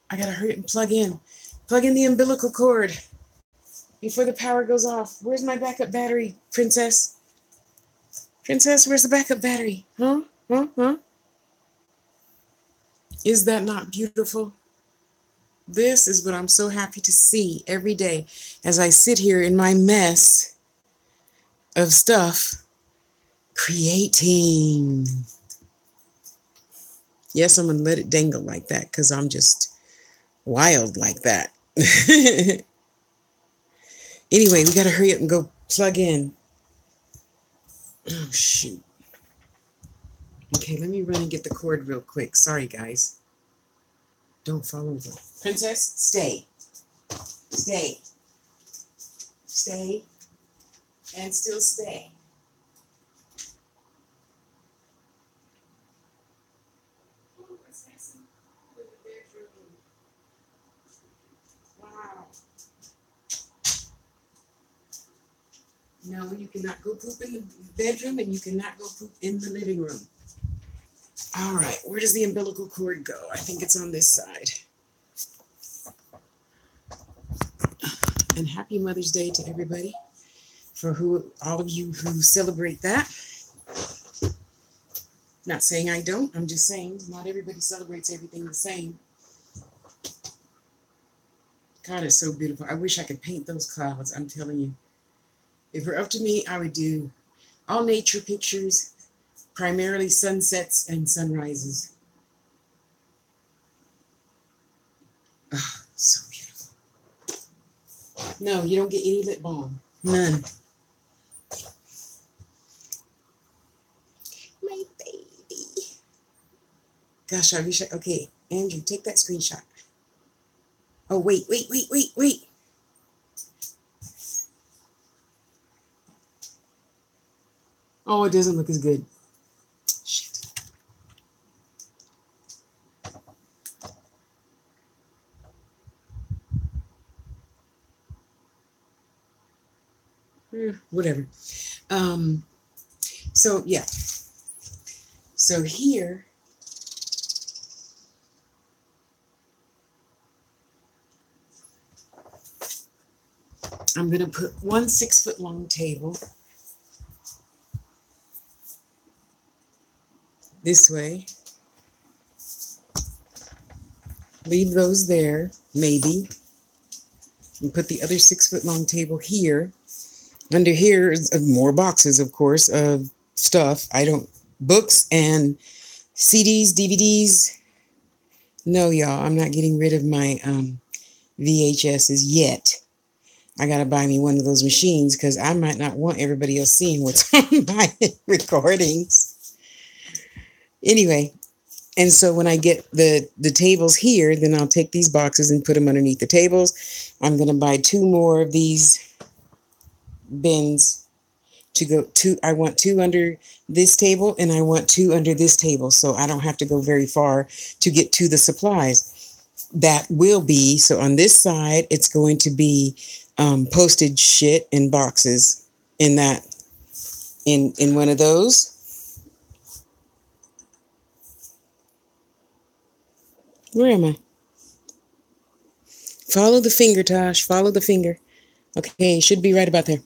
I gotta hurry up and plug in. Plug in the umbilical cord before the power goes off. Where's my backup battery, princess? Princess, where's the backup battery? Huh? Is that not beautiful? This is what I'm so happy to see every day as I sit here in my mess of stuff creating. Yes, I'm going to let it dangle like that because I'm just wild like that. Anyway, we got to hurry up and go plug in. Oh, shoot. Okay, let me run and get the cord real quick. Sorry, guys. Don't fall over. Princess, stay. Stay. Stay. And still stay. Wow. No, you cannot go poop in the bedroom and you cannot go poop in the living room. All right, where does the umbilical cord go? I think it's on this side. And happy Mother's Day to everybody, for all of you who celebrate that. Not saying I don't, I'm just saying not everybody celebrates everything the same. God, it's so beautiful. I wish I could paint those clouds, I'm telling you. If it were up to me, I would do all nature pictures, primarily sunsets and sunrises. Oh, so beautiful. No, you don't get any lip balm. None. My baby. Gosh, I wish okay, Andrew, take that screenshot. Oh, wait, wait, wait, wait, wait. Oh, it doesn't look as good. Shit. Whatever. Um, so yeah. So here, I'm gonna put one 6-foot long table this way. Leave those there, maybe. And put the other 6-foot long table here. Under here is more boxes, of course, of stuff. Books and CDs, DVDs. No, y'all, I'm not getting rid of my VHSs yet. I gotta buy me one of those machines because I might not want everybody else seeing what's on my recordings. Anyway, and so when I get the tables here, then I'll take these boxes and put them underneath the tables. I'm gonna buy 2 more of these bins to go to. I want 2 under this table and I want 2 under this table, so I don't have to go very far to get to the supplies. That will be, so on this side, it's going to be postage shit in boxes in that, in one of those. Where am I? Follow the finger, Tosh. Follow the finger. Okay, should be right about there.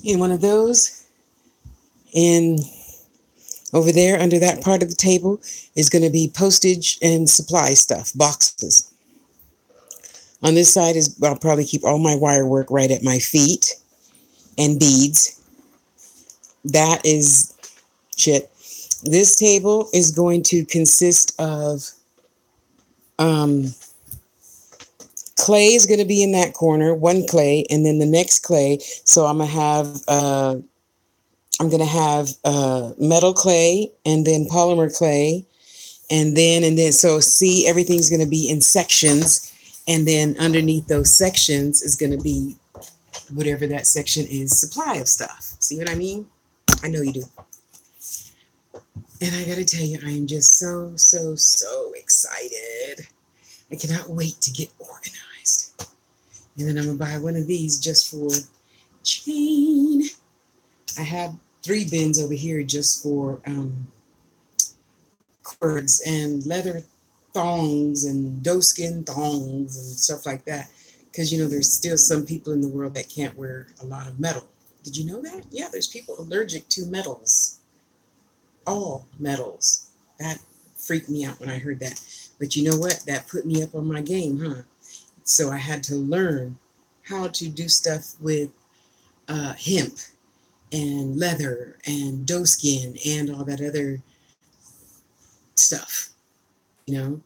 In one of those. And over there, under that part of the table, is going to be postage and supply stuff, boxes. On this side I'll probably keep all my wire work right at my feet and beads. That is shit. This table is going to consist of clay is going to be in that corner, one clay, and then the next clay. So I'm going to have metal clay and then polymer clay, and then so see, everything's going to be in sections, and then underneath those sections is going to be whatever that section is, supply of stuff. See what I mean? I know you do. And I gotta tell you, I am just so, so, so excited. I cannot wait to get organized. And then I'm gonna buy one of these just for chain. I have 3 bins over here just for cords and leather thongs and doeskin thongs and stuff like that. Because, there's still some people in the world that can't wear a lot of metal. Did you know that? Yeah, there's people allergic to metals. All metals. That freaked me out when I heard that. But you know what? That put me up on my game, huh? So I had to learn how to do stuff with hemp and leather and doeskin and all that other stuff. It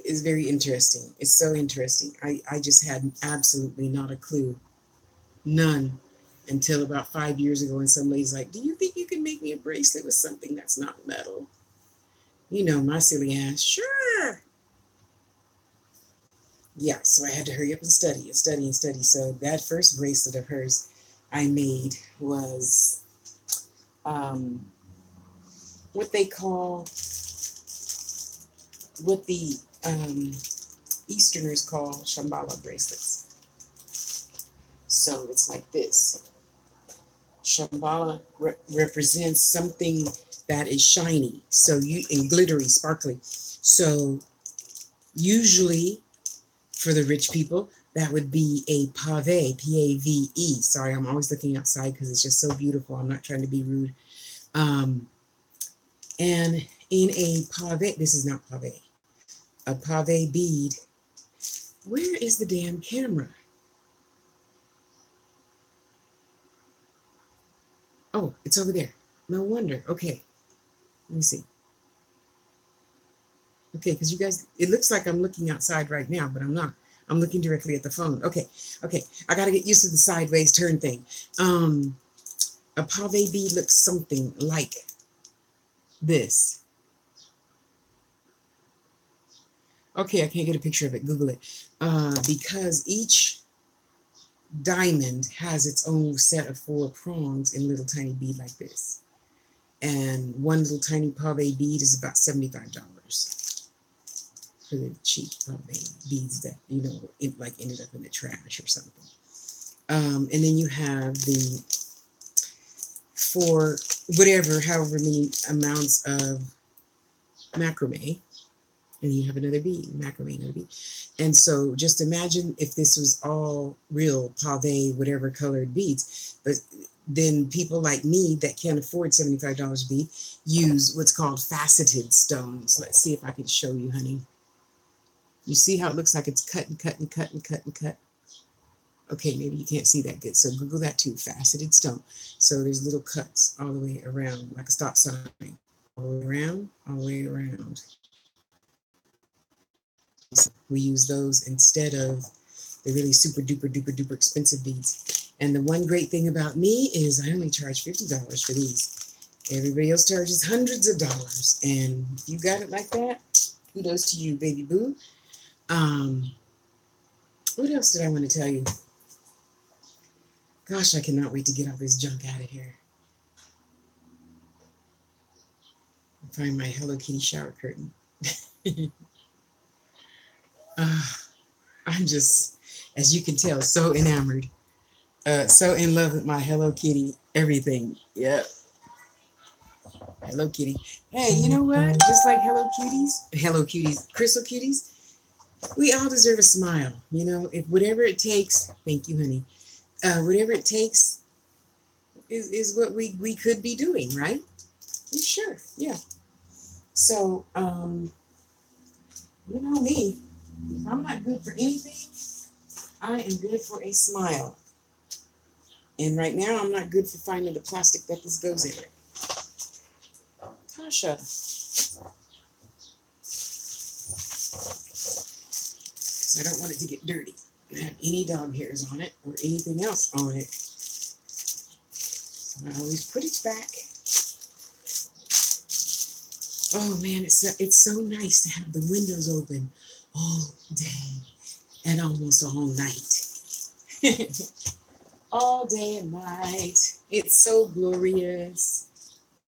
is very interesting. It's so interesting. I just had absolutely not a clue. None. Until about 5 years ago, and somebody's like, do you think you can make me a bracelet with something that's not metal? My silly ass, sure. Yeah, so I had to hurry up and study and study and study. So that first bracelet of hers I made was what they call, what the Easterners call Shambhala bracelets. So it's like this. Shambhala represents something that is shiny, and glittery, sparkly. So usually for the rich people, that would be a pave, P-A-V-E. Sorry, I'm always looking outside because it's just so beautiful. I'm not trying to be rude. And in a pave, this is not pave, a pave bead. Where is the damn camera? Oh, it's over there. No wonder. Okay. Let me see. Okay, because you guys, it looks like I'm looking outside right now, but I'm not. I'm looking directly at the phone. Okay. I got to get used to the sideways turn thing. A pave bead looks something like this. Okay, I can't get a picture of it. Google it. Because each diamond has its own set of 4 prongs in a little tiny bead like this. And one little tiny pave bead is about $75 for the cheap pave beads that, ended up in the trash or something. And then you have the 4, however many amounts of macrame. And you have another bead, macrame, another bead. And so just imagine if this was all real pave, whatever colored beads. But then people like me that can't afford $75 a bead use what's called faceted stones. Let's see if I can show you, honey. You see how it looks like it's cut and cut and cut and cut and cut? Okay, maybe you can't see that good. So Google that too, faceted stone. So there's little cuts all the way around, like a stop sign. All the way around, all the way around. We use those instead of the really super duper duper duper expensive beads. And the one great thing about me is I only charge $50 for these. Everybody else charges hundreds of dollars. And if you got it like that, kudos to you, baby boo. What else did I want to tell you? Gosh, I cannot wait to get all this junk out of here. Find my Hello Kitty shower curtain. I'm just, as you can tell, so enamored. So in love with my Hello Kitty everything. Yep. Hello Kitty. Hey, you know what? Just like Hello Cuties, Crystal Cuties, we all deserve a smile. If whatever it takes, thank you, honey. Whatever it takes is what we could be doing, right? Sure, yeah. So, you know me. If I'm not good for anything, I am good for a smile. And right now, I'm not good for finding the plastic that this goes in. Tasha. Because I don't want it to get dirty and have any dog hairs on it or anything else on it. So I always put it back. Oh man, it's so nice to have the windows open all day and almost all night. All day and night. It's so glorious.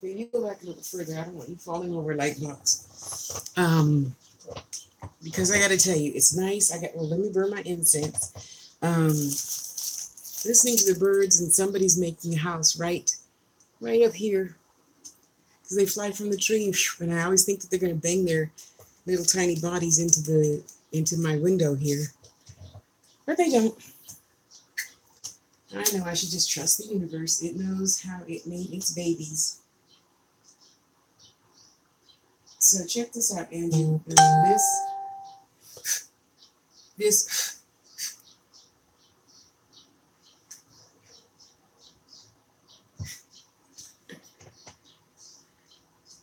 Can you go back a little further? I don't want you falling over like blocks. Because I got to tell you, it's nice. Let me burn my incense. Listening to the birds, and somebody's making a house right up here. Because they fly from the tree, and I always think that they're going to bang their little tiny bodies into my window here. But they don't. I know I should just trust the universe. It knows how it made its babies. So check this out, Angie. This.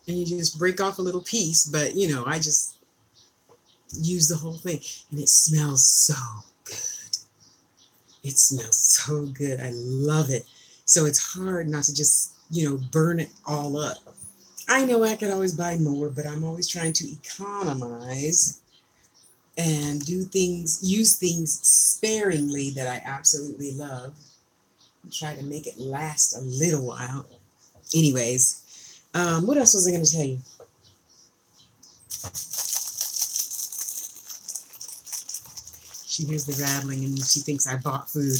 And you just break off a little piece, but I just use the whole thing. And it smells so good. It smells so good. I love it. So it's hard not to just, burn it all up. I know I could always buy more, but I'm always trying to economize and use things sparingly that I absolutely love. And try to make it last a little while. Anyways, what else was I going to tell you? She hears the rattling and she thinks I bought food.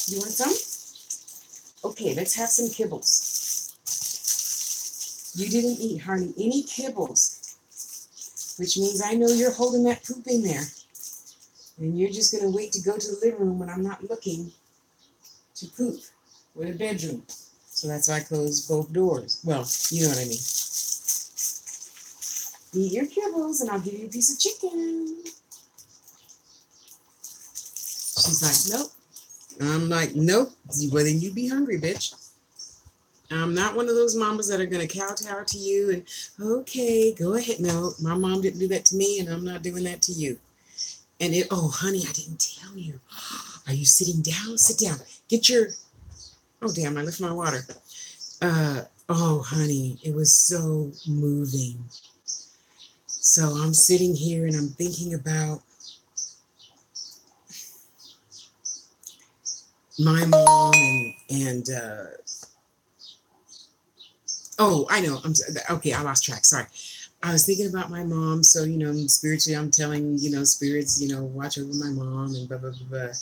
You want some? Okay, let's have some kibbles. You didn't eat hardly any kibbles, which means I know you're holding that poop in there. And you're just going to wait to go to the living room when I'm not looking to poop, or the bedroom. So that's why I closed both doors. Well, you know what I mean. Eat your kibbles and I'll give you a piece of chicken. She's like, nope. I'm like, nope. Well, then you be hungry, bitch. I'm not one of those mamas that are going to kowtow to you and, okay, go ahead. No, my mom didn't do that to me and I'm not doing that to you. And oh, honey, I didn't tell you. Are you sitting down? Sit down. Get your, Oh, damn, I left my water. Oh, honey, it was so moving. So I'm sitting here and I'm thinking about my mom and oh, I know. Okay. I lost track. Sorry. I was thinking about my mom. So, spiritually, I'm telling, spirits, watch over my mom and blah, blah, blah, blah.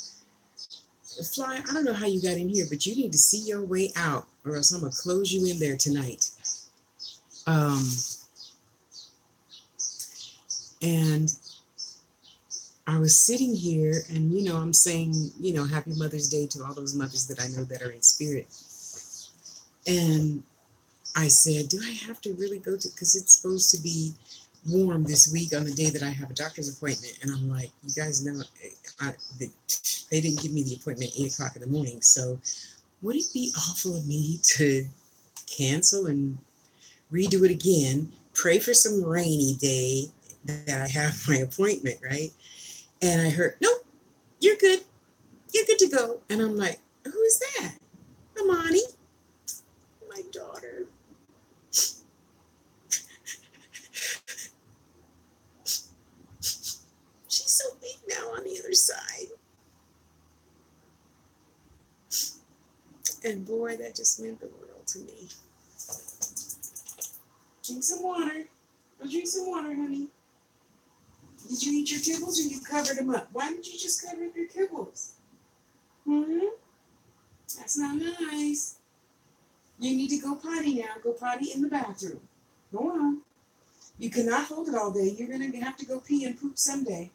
Fly, I don't know how you got in here, but you need to see your way out or else I'm going to close you in there tonight. And I was sitting here and, I'm saying, happy Mother's Day to all those mothers that I know that are in spirit. And I said, do I have to really go to, because it's supposed to be warm this week on the day that I have a doctor's appointment. And I'm like, you guys know, they didn't give me the appointment at 8 o'clock in the morning. So would it be awful of me to cancel and redo it again, pray for some rainy day that I have my appointment, right? And I heard, nope, you're good. You're good to go. And I'm like, who is that? Amani, my daughter. She's so big now on the other side. And boy, that just meant the world to me. Drink some water. Go drink some water, honey. Did you eat your kibbles or you covered them up? Why didn't you just cover up your kibbles? That's not nice. You need to go potty now. Go potty in the bathroom. Go on. You cannot hold it all day. You're going to have to go pee and poop someday.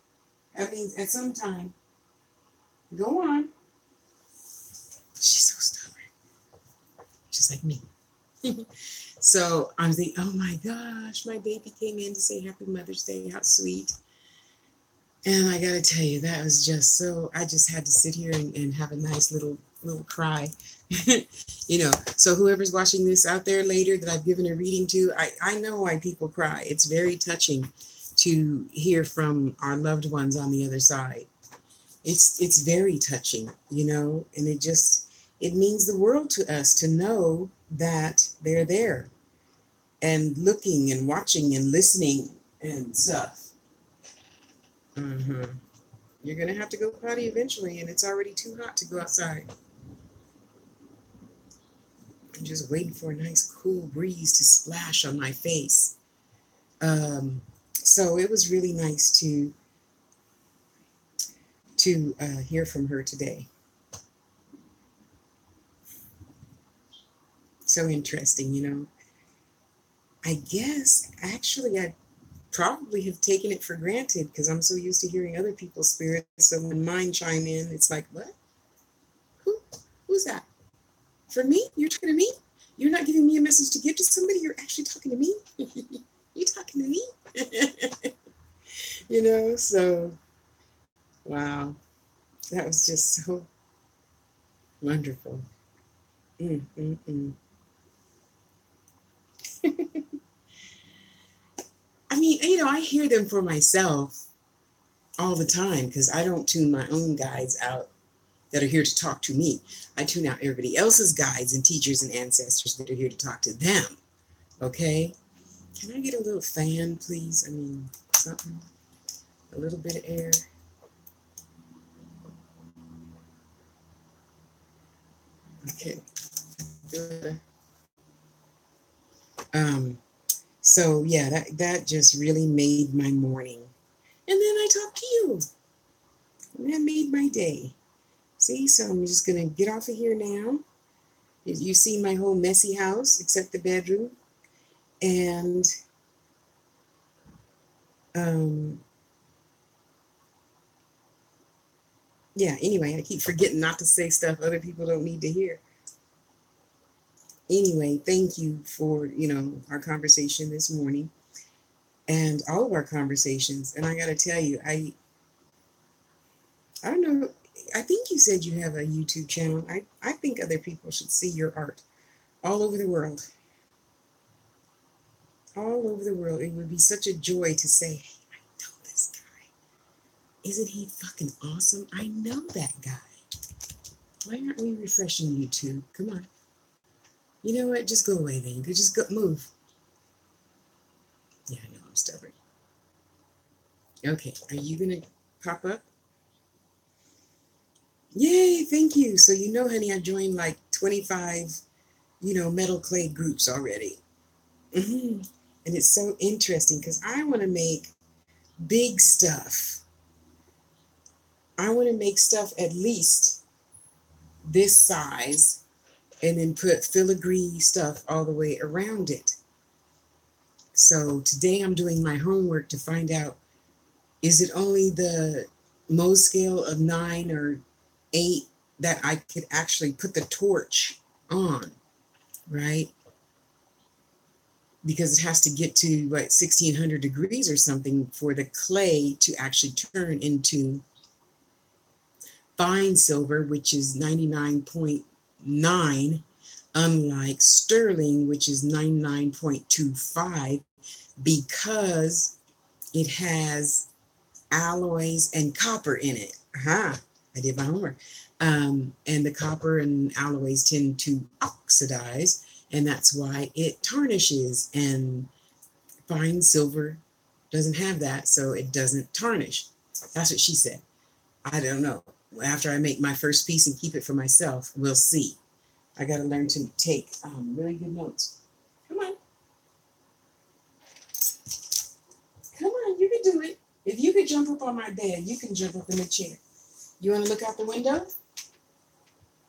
That means at some time. Go on. She's so stubborn. Just like me. So I'm thinking, oh my gosh, my baby came in to say Happy Mother's Day. How sweet. And I got to tell you, that was just so, I just had to sit here and have a nice little cry. So whoever's watching this out there later that I've given a reading to, I know why people cry. It's very touching to hear from our loved ones on the other side. It's very touching, and it means the world to us to know that they're there and looking and watching and listening and stuff. You're going to have to go potty eventually, and it's already too hot to go outside. I'm just waiting for a nice cool breeze to splash on my face. So it was really nice to hear from her today. So interesting, I guess, actually, I probably have taken it for granted because I'm so used to hearing other people's spirits. So when mine chime in, it's like, what? Who's that? For me? You're talking to me? You're not giving me a message to give to somebody. You're actually talking to me. You talking to me? So wow, that was just so wonderful. I mean, I hear them for myself all the time because I don't tune my own guides out that are here to talk to me. I tune out everybody else's guides and teachers and ancestors that are here to talk to them. Okay? Can I get a little fan, please? I mean, something. A little bit of air. Okay. Good. So yeah, that just really made my morning. And then I talked to you. And that made my day. See, so I'm just gonna get off of here now. You see my whole messy house except the bedroom. And yeah, anyway, I keep forgetting not to say stuff other people don't need to hear. Anyway, thank you for, our conversation this morning and all of our conversations. And I got to tell you, I don't know, I think you said you have a YouTube channel. I think other people should see your art all over the world. All over the world. It would be such a joy to say, hey, I know this guy. Isn't he fucking awesome? I know that guy. Why aren't we refreshing YouTube? Come on. You know what? Just go away then. Just go move. Yeah, I know I'm stubborn. Okay, are you gonna pop up? Yay, thank you. So you know, honey, I joined like 25, metal clay groups already. And it's so interesting because I want to make big stuff. I want to make stuff at least this size and then put filigree stuff all the way around it. So today I'm doing my homework to find out, is it only the Mohs scale of 9 or 8 that I could actually put the torch on, right? Because it has to get to what, 1600 degrees or something for the clay to actually turn into fine silver, which is 99.9, unlike sterling, which is 99.25, because it has alloys and copper in it. Aha, I did my homework. And the copper and alloys tend to oxidize, and that's why it tarnishes. And fine silver doesn't have that, so it doesn't tarnish. That's what she said. I don't know. After I make my first piece and keep it for myself, we'll see. I got to learn to take really good notes. Come on. Come on, you can do it. If you could jump up on my bed, you can jump up in the chair. You want to look out the window?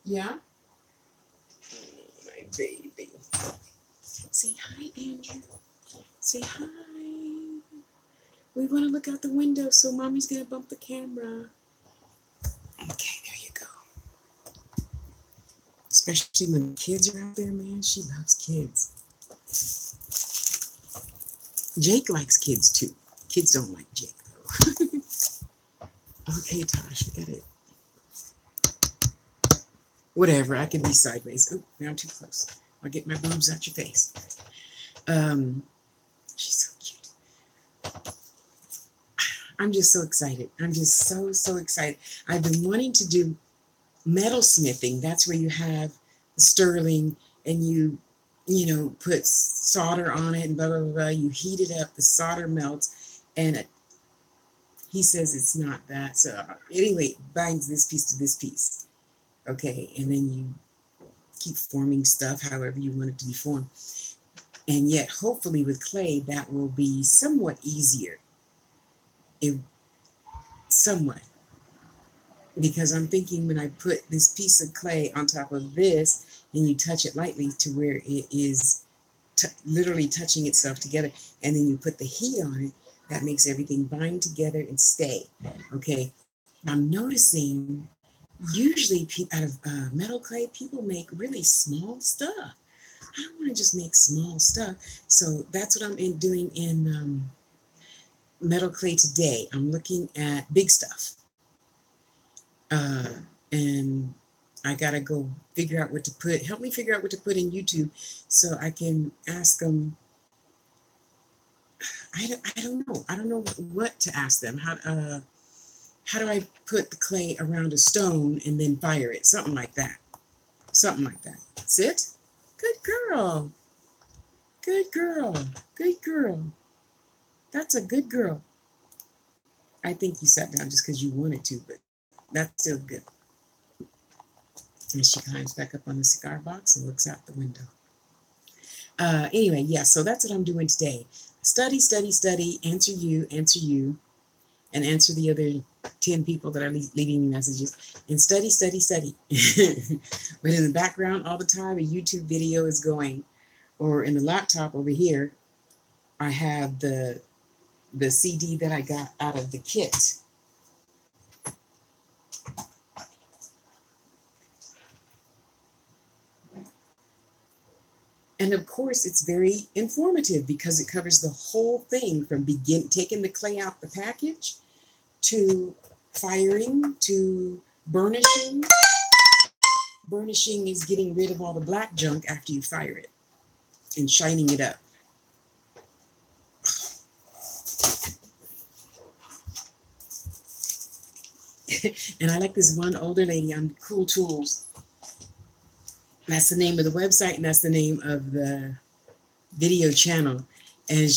Yeah? My baby. Say hi, Andrew. Say hi. We want to look out the window, so Mommy's going to bump the camera. Okay, there you go. Especially when kids are out there, man. She loves kids. Jake likes kids, too. Kids don't like Jake, though. Okay, Tosh, we got it. Whatever, I can be sideways. Oh, now I'm too close. I'll get my boobs out your face. She's so cute. I'm just so excited. I'm just so excited. I've been wanting to do metal smithing. That's where you have the sterling and you put solder on it and blah, blah, blah. You heat it up, the solder melts, and he says it's not that. So anyway, binds this piece to this piece. Okay, and then you keep forming stuff however you want it to be formed. And yet, hopefully with clay, that will be somewhat easier. Somewhat. Because I'm thinking when I put this piece of clay on top of this, and you touch it lightly to where it is literally touching itself together, and then you put the heat on it, that makes everything bind together and stay. Okay, I'm noticing usually out of metal clay, people make really small stuff. I don't want to just make small stuff. So that's what I'm doing in metal clay today. I'm looking at big stuff. And I got to go figure out what to put. Help me figure out what to put in YouTube so I can ask them. I don't know. I don't know what to ask them. How do I put the clay around a stone and then fire it? Something like that. Something like that. Sit. Good girl. Good girl. Good girl. That's a good girl. I think you sat down just because you wanted to, but that's still good. And she climbs back up on the cigar box and looks out the window. Anyway, yeah, so that's what I'm doing today. Study, study, study, answer you, and answer the other 10 people that are leaving me messages. And study, study, study. But in the background all the time, a YouTube video is going. Or in the laptop over here, I have the CD that I got out of the kit. And of course, it's very informative because it covers the whole thing from taking the clay out the package to firing to burnishing. Burnishing is getting rid of all the black junk after you fire it and shining it up. And I like this one older lady on Cool Tools. That's the name of the website, and that's the name of the video channel. And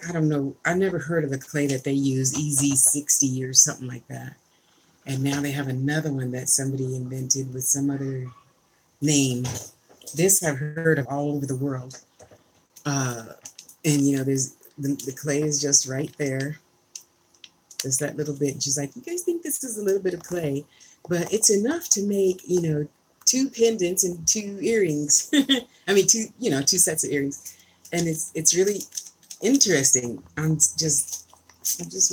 I don't know, I've never heard of a clay that they use, EZ60 or something like that. And now they have another one that somebody invented with some other name. This I've heard of all over the world. And there's the clay is just right there. Just that little bit. And she's like, you guys think this is a little bit of clay, but it's enough to make, two pendants and two earrings. I mean, two sets of earrings. And it's really interesting. I just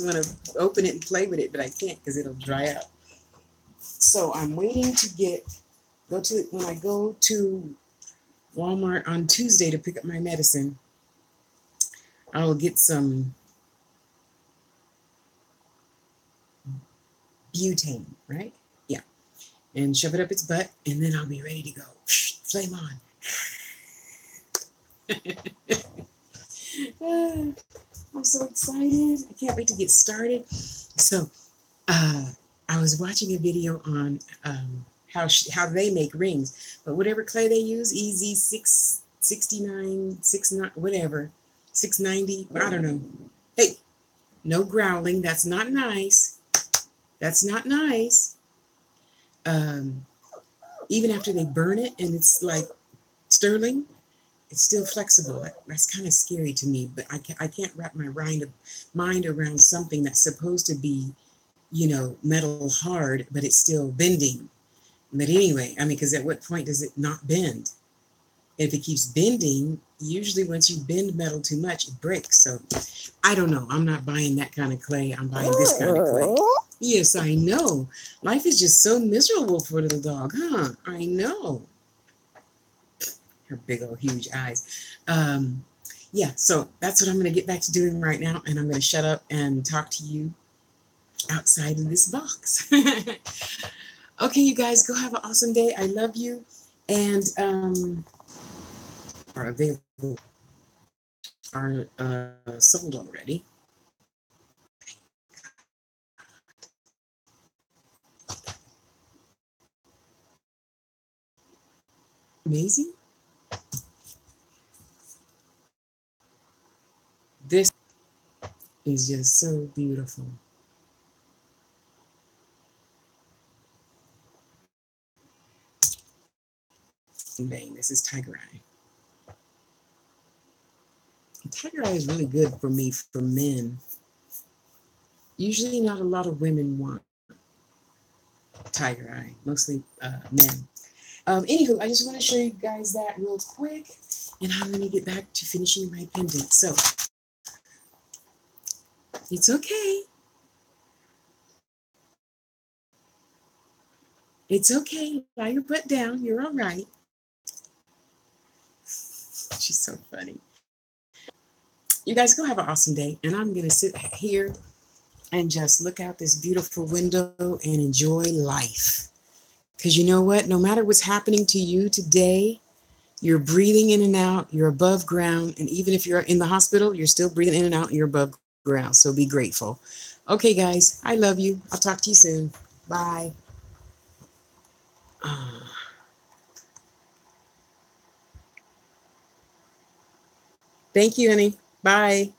want to open it and play with it, but I can't because it'll dry out. So I'm waiting to when I go to Walmart on Tuesday to pick up my medicine, I will get some butane, right? Yeah. And shove it up its butt, and then I'll be ready to go. Flame on. I'm so excited. I can't wait to get started. So I was watching a video on how they make rings, but whatever clay they use, EZ669, 69, whatever, 690, I don't know. Hey, no growling. That's not nice. That's not nice. Even after they burn it and it's like sterling, it's still flexible. That's kind of scary to me, but I can't wrap my mind around something that's supposed to be, metal hard, but it's still bending. But anyway, because at what point does it not bend? If it keeps bending, usually once you bend metal too much, it breaks. So I don't know. I'm not buying that kind of clay. I'm buying this kind of clay. Yes, I know. Life is just so miserable for a little dog, huh? I know. Her big old huge eyes. Yeah, so that's what I'm going to get back to doing right now. And I'm going to shut up and talk to you outside of this box. Okay, you guys, go have an awesome day. I love you. And are available, are sold already. Amazing. This is just so beautiful. Bang, this is Tiger Eye. Tiger Eye is really good for me, for men. Usually not a lot of women want Tiger Eye, mostly men. Anywho, I just want to show you guys that real quick, and I'm going to get back to finishing my pendant. So, it's okay. It's okay. Lie your butt down. You're all right. She's so funny. You guys go have an awesome day, and I'm going to sit here and just look out this beautiful window and enjoy life. Because you know what? No matter what's happening to you today, you're breathing in and out, you're above ground, and even if you're in the hospital, you're still breathing in and out, and you're above ground. So be grateful. Okay, guys, I love you. I'll talk to you soon. Bye. Thank you, honey. Bye.